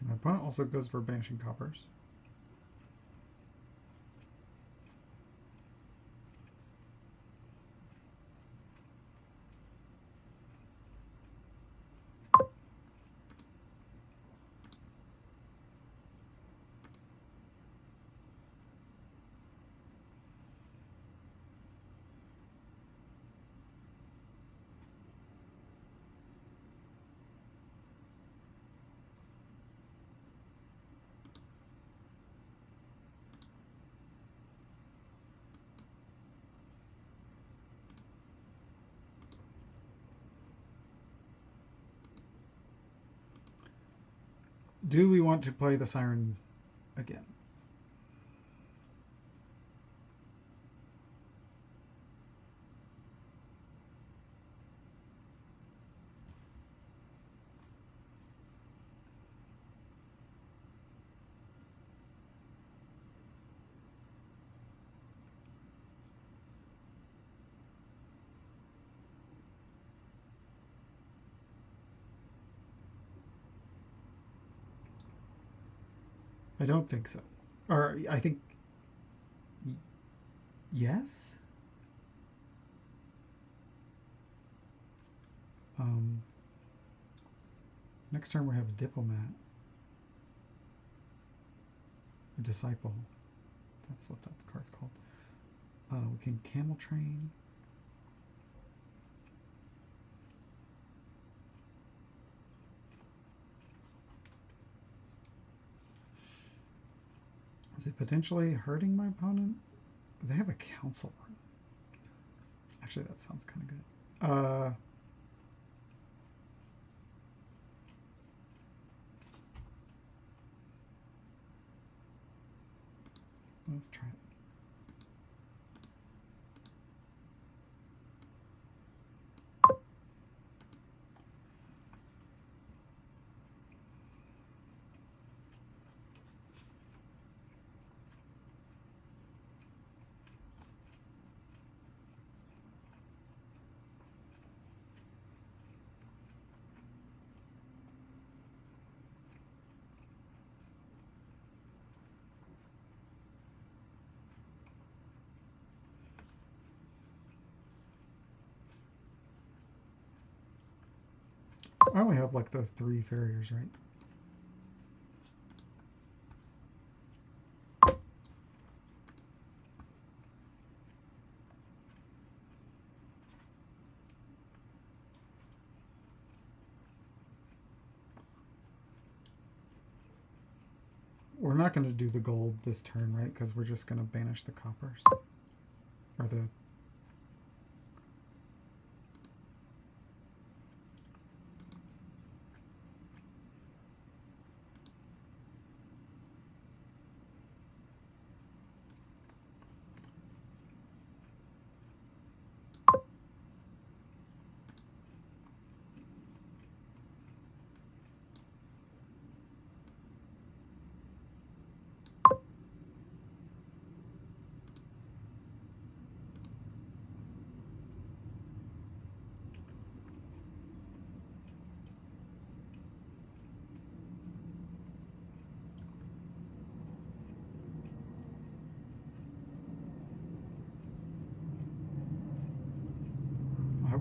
[SPEAKER 1] My opponent also goes for banishing coppers. Do we want to play the Siren again? I don't think so. Or I think... Yes? Next turn we have a diplomat. A disciple. That's what that card's called. We can camel train. Is it potentially hurting my opponent? They have a council room. Actually, that sounds kind of good. Let's try it. I only have like those 3 farriers, right? We're not going to do the gold this turn, right? Because we're just going to banish the coppers. Or the...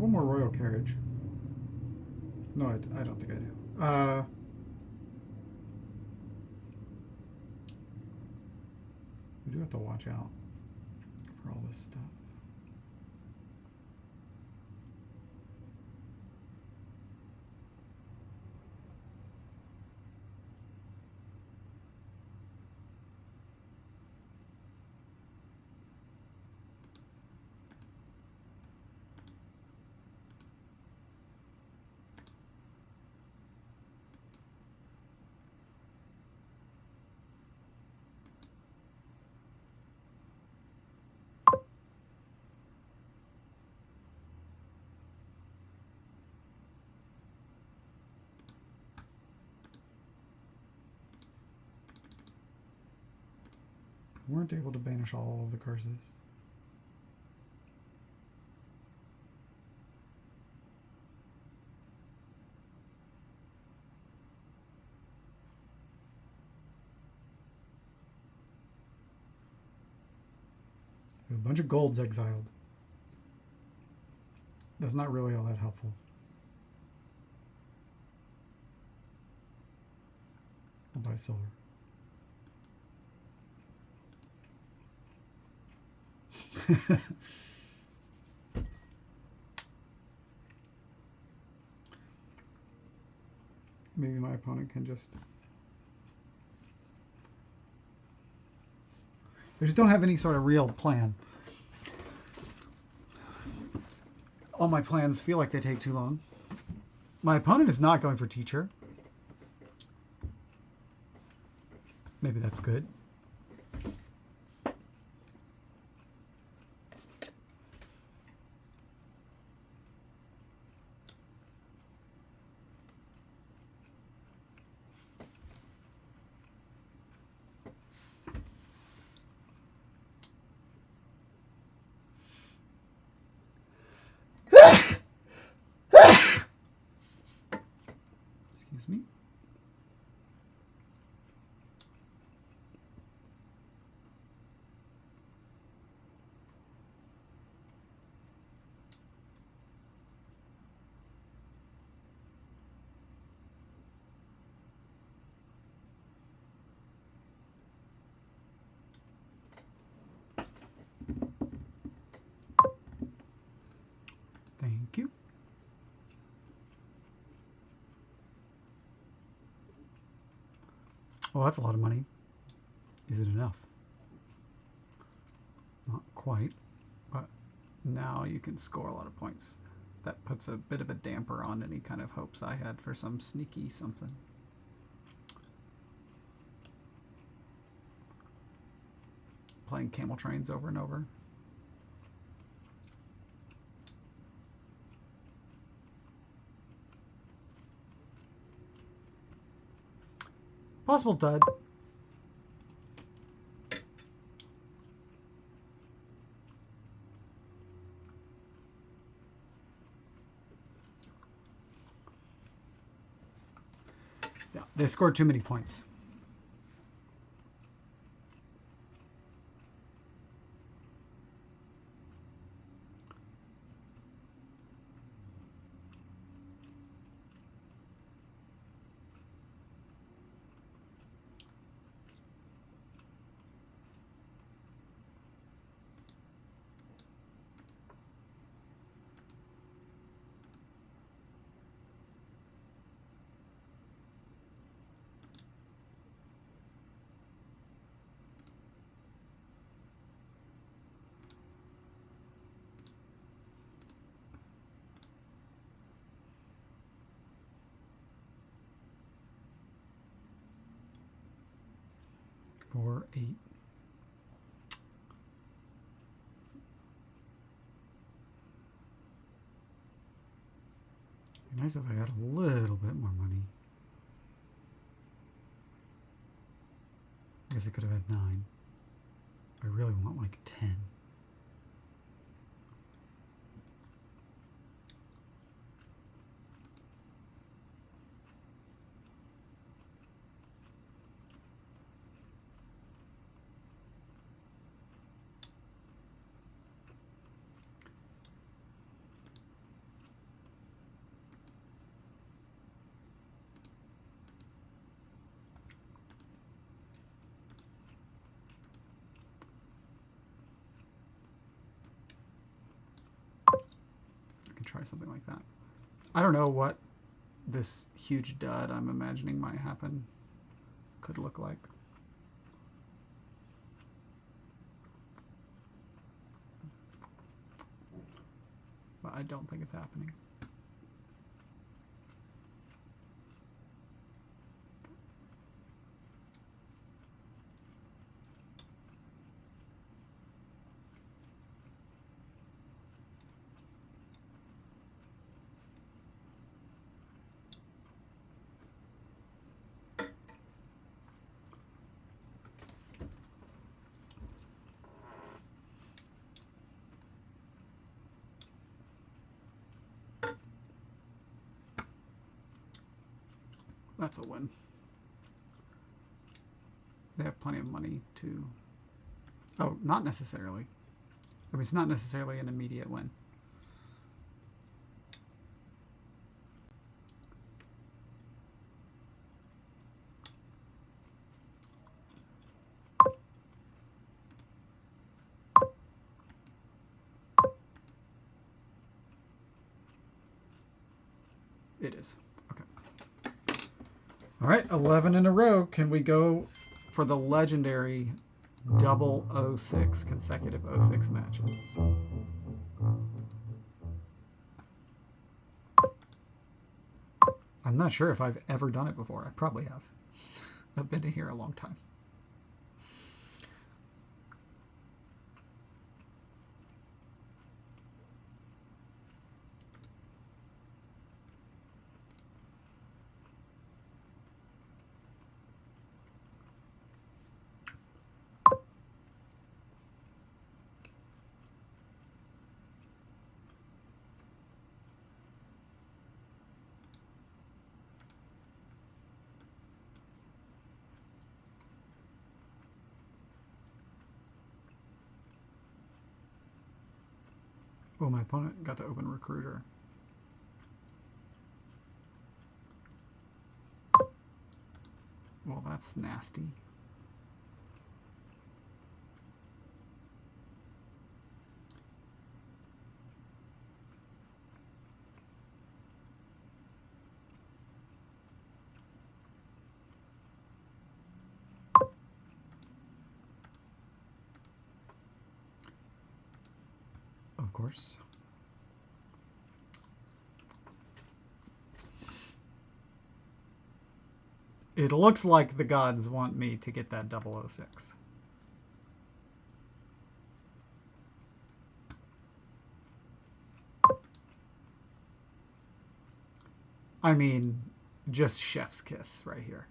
[SPEAKER 1] have one more royal carriage. No, I don't think I do. We do have to watch out for all this stuff. We weren't able to banish all of the curses. We have a bunch of golds exiled. That's not really all that helpful. I'll buy silver. Maybe my opponent can just... They just don't have any sort of real plan. All my plans feel like they take too long. My opponent is not going for teacher. Maybe that's good. Excuse me. Thank you. Oh, that's a lot of money. Is it enough? Not quite, but now you can score a lot of points. That puts a bit of a damper on any kind of hopes I had for some sneaky something. Playing camel trains over and over. Possible dud. Yeah, they scored too many points. Four, 8. It'd be nice if I had a little bit more money. I guess I could have had 9. I really want like 10. try something like that. I don't know what this huge dud I'm imagining might happen could look like. But I don't think it's happening. That's a win. They have plenty of money to... Oh, not necessarily. I mean, it's not necessarily an immediate win. It is. Okay. All right, 11 in a row. Can we go for the legendary 006 consecutive 06 matches? I'm not sure if I've ever done it before. I probably have. I've been in here a long time. Oh, my opponent got to open recruiter. Well, that's nasty. Of course. It looks like the gods want me to get that 006. I mean, just chef's kiss right here.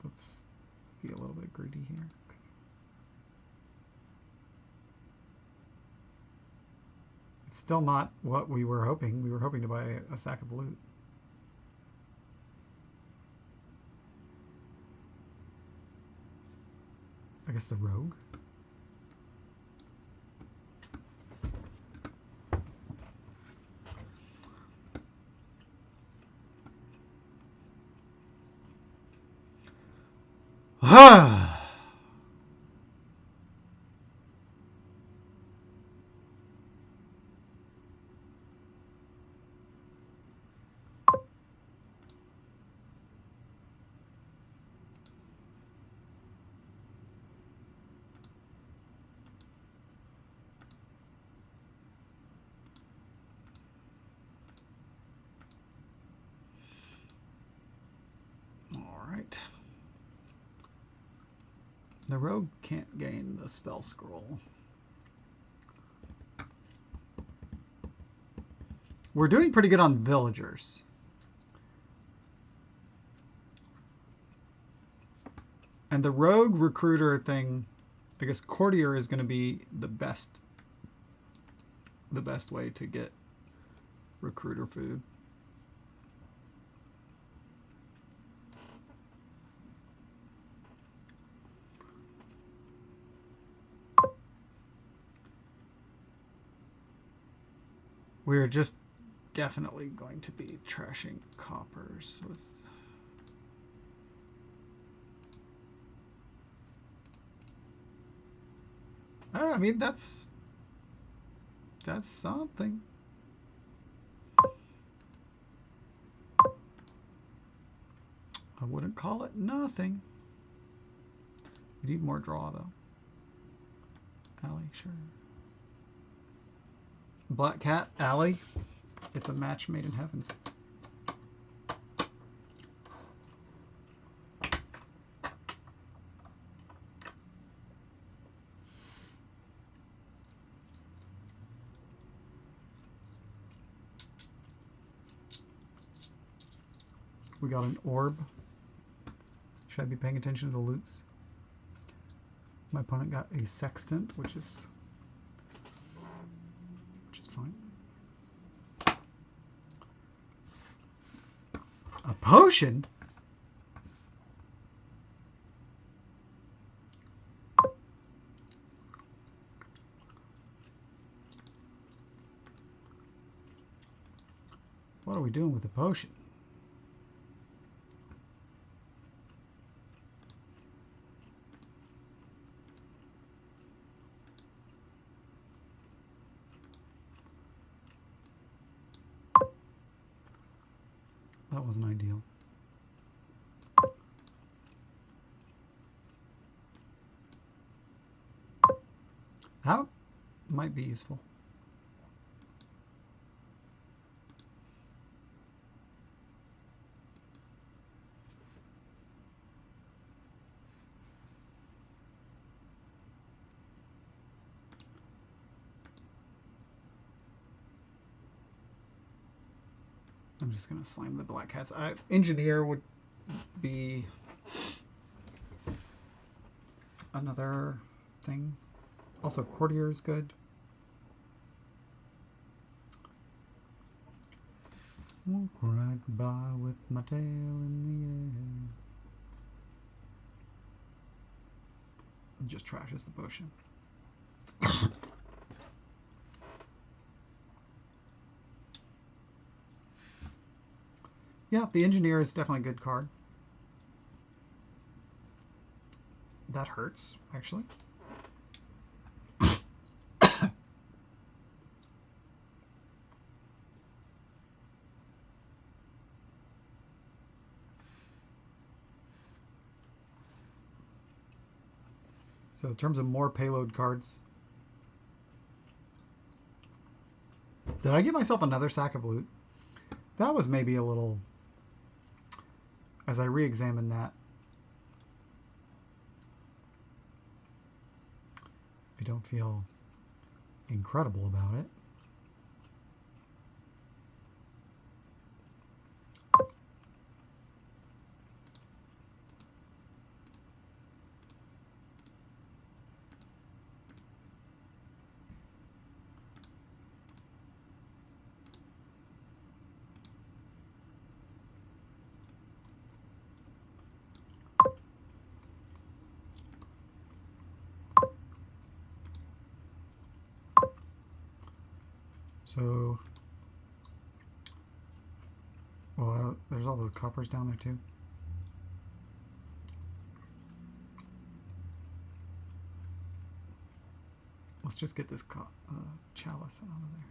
[SPEAKER 1] Let's be a little bit greedy here. Okay. It's still not what we were hoping. We were hoping to buy a sack of loot. I guess the rogue? The rogue can't gain the spell scroll. We're doing pretty good on villagers. And the rogue recruiter thing, I guess courtier is going to be the best way to get recruiter food. We're just definitely going to be trashing coppers with... I mean, that's something. I wouldn't call it nothing. We need more draw, though. Alley, sure. Black cat, alley. It's a match made in heaven. We got an orb. Should I be paying attention to the loots? My opponent got a sextant, which is fine. A potion? What are we doing with the potion? That wasn't ideal. That might be useful. I'm just going to slam the black cats. Engineer would be another thing. Also, courtier is good. Walk right by with my tail in the air. It just trashes the potion. Yeah, the engineer is definitely a good card. That hurts, actually. So in terms of more payload cards, did I give myself another sack of loot? That was maybe a little... As I re-examine that, I don't feel incredible about it. So, well, there's all those coppers down there too. Let's just get this chalice out of there.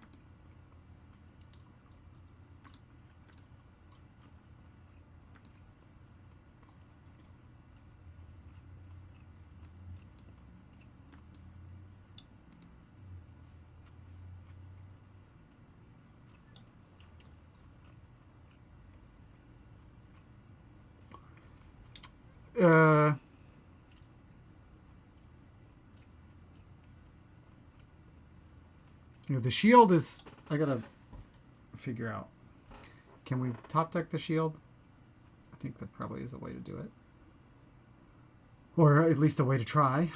[SPEAKER 1] You know, the shield is... I gotta figure out. Can we top deck the shield? I think that probably is a way to do it. Or at least a way to try.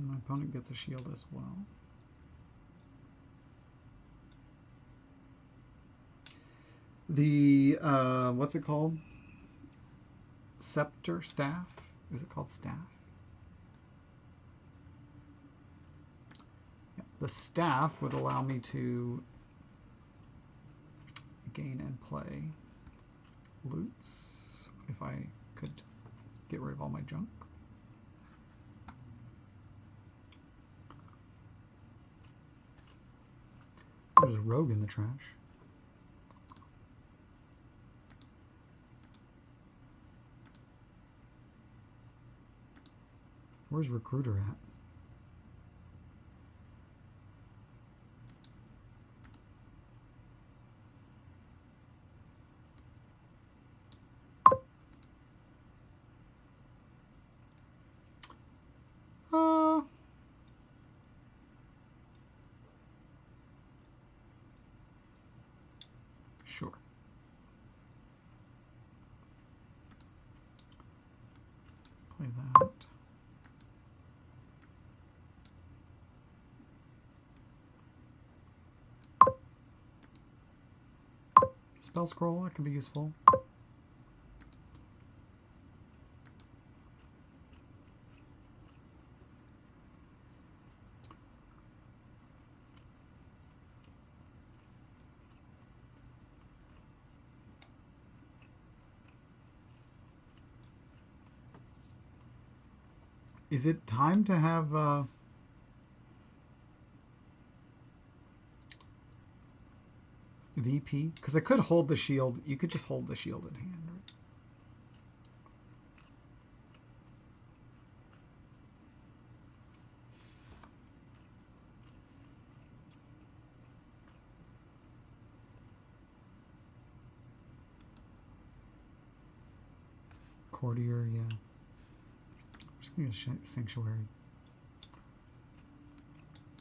[SPEAKER 1] My opponent gets a shield as well. The, what's it called? scepter, staff. Is it called staff? Yeah. The staff would allow me to gain and play loots if I could get rid of all my junk. There's a rogue in the trash. Where's recruiter at? Sure. Play that. Spell scroll, that could be useful. Is it time to have VP? Because I could hold the shield. You could just hold the shield in hand, right? Courtier, yeah. Just gonna get a sanctuary.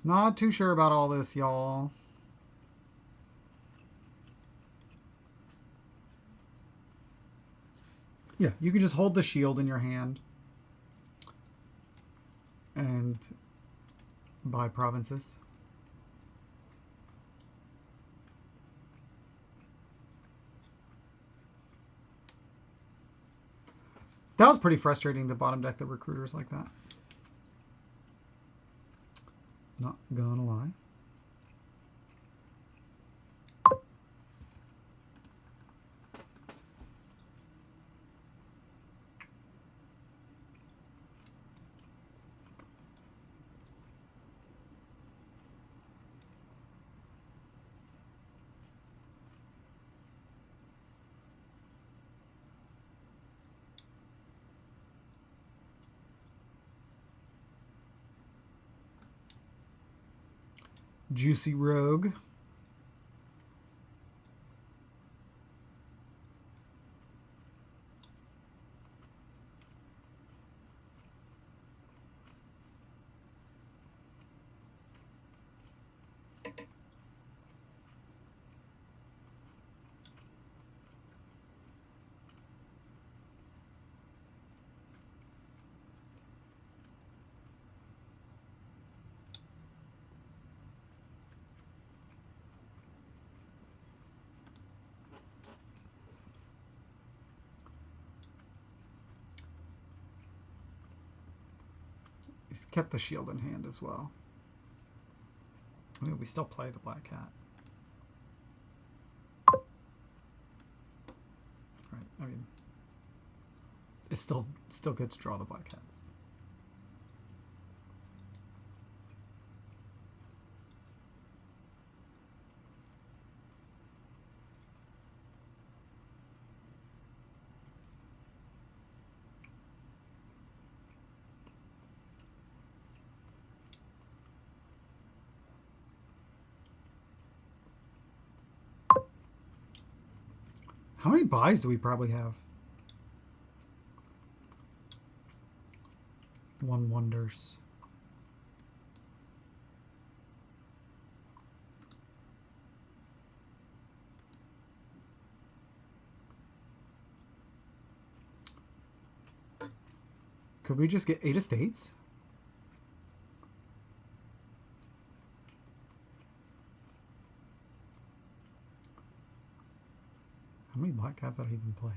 [SPEAKER 1] Not too sure about all this, y'all. Yeah, you can just hold the shield in your hand and buy provinces. That was pretty frustrating, the bottom deck, the recruiters like that. Not gonna lie. Juicy Rogue. He's kept the shield in hand as well. I mean, we still play the Black Cat. Right, I mean, it's still good to draw the Black Cats. How many buys do we probably have? One wonders. Could we just get 8 estates? How many Black Cats did I even play?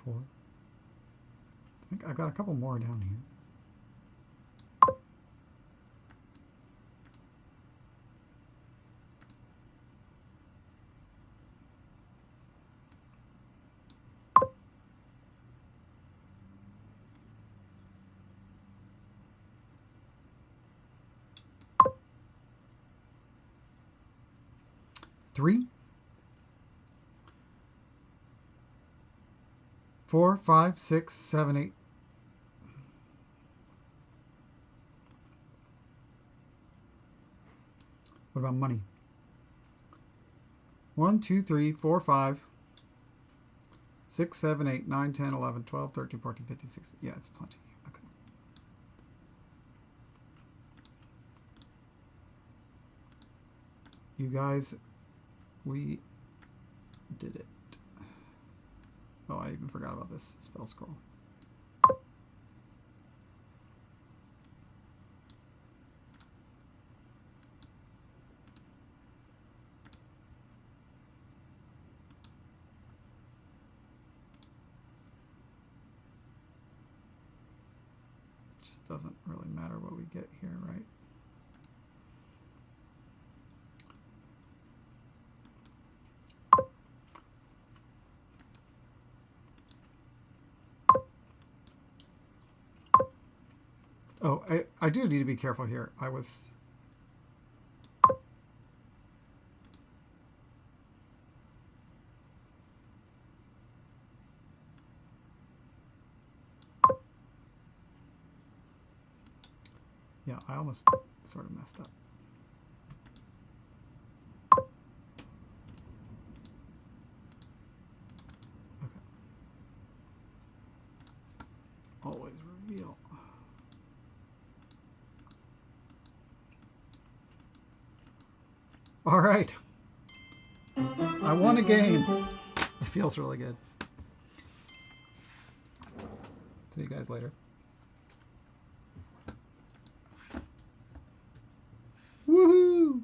[SPEAKER 1] 4. think I've got a couple more down here. Three, 4, 5, 6, 7, 8. What about money? 1, 2, 3, 4, 5, 6, 7, 8, 9, 10, 11, 12, 13, 14, 15, 16. Yeah, it's plenty. Okay. You guys, we did it. Oh, I even forgot about this spell scroll. Just doesn't really matter what we get here, right? Oh, I do need to be careful here. Yeah, I almost sort of messed up. Okay. Always reveal. All right. I won a game. It feels really good. See you guys later. Woohoo!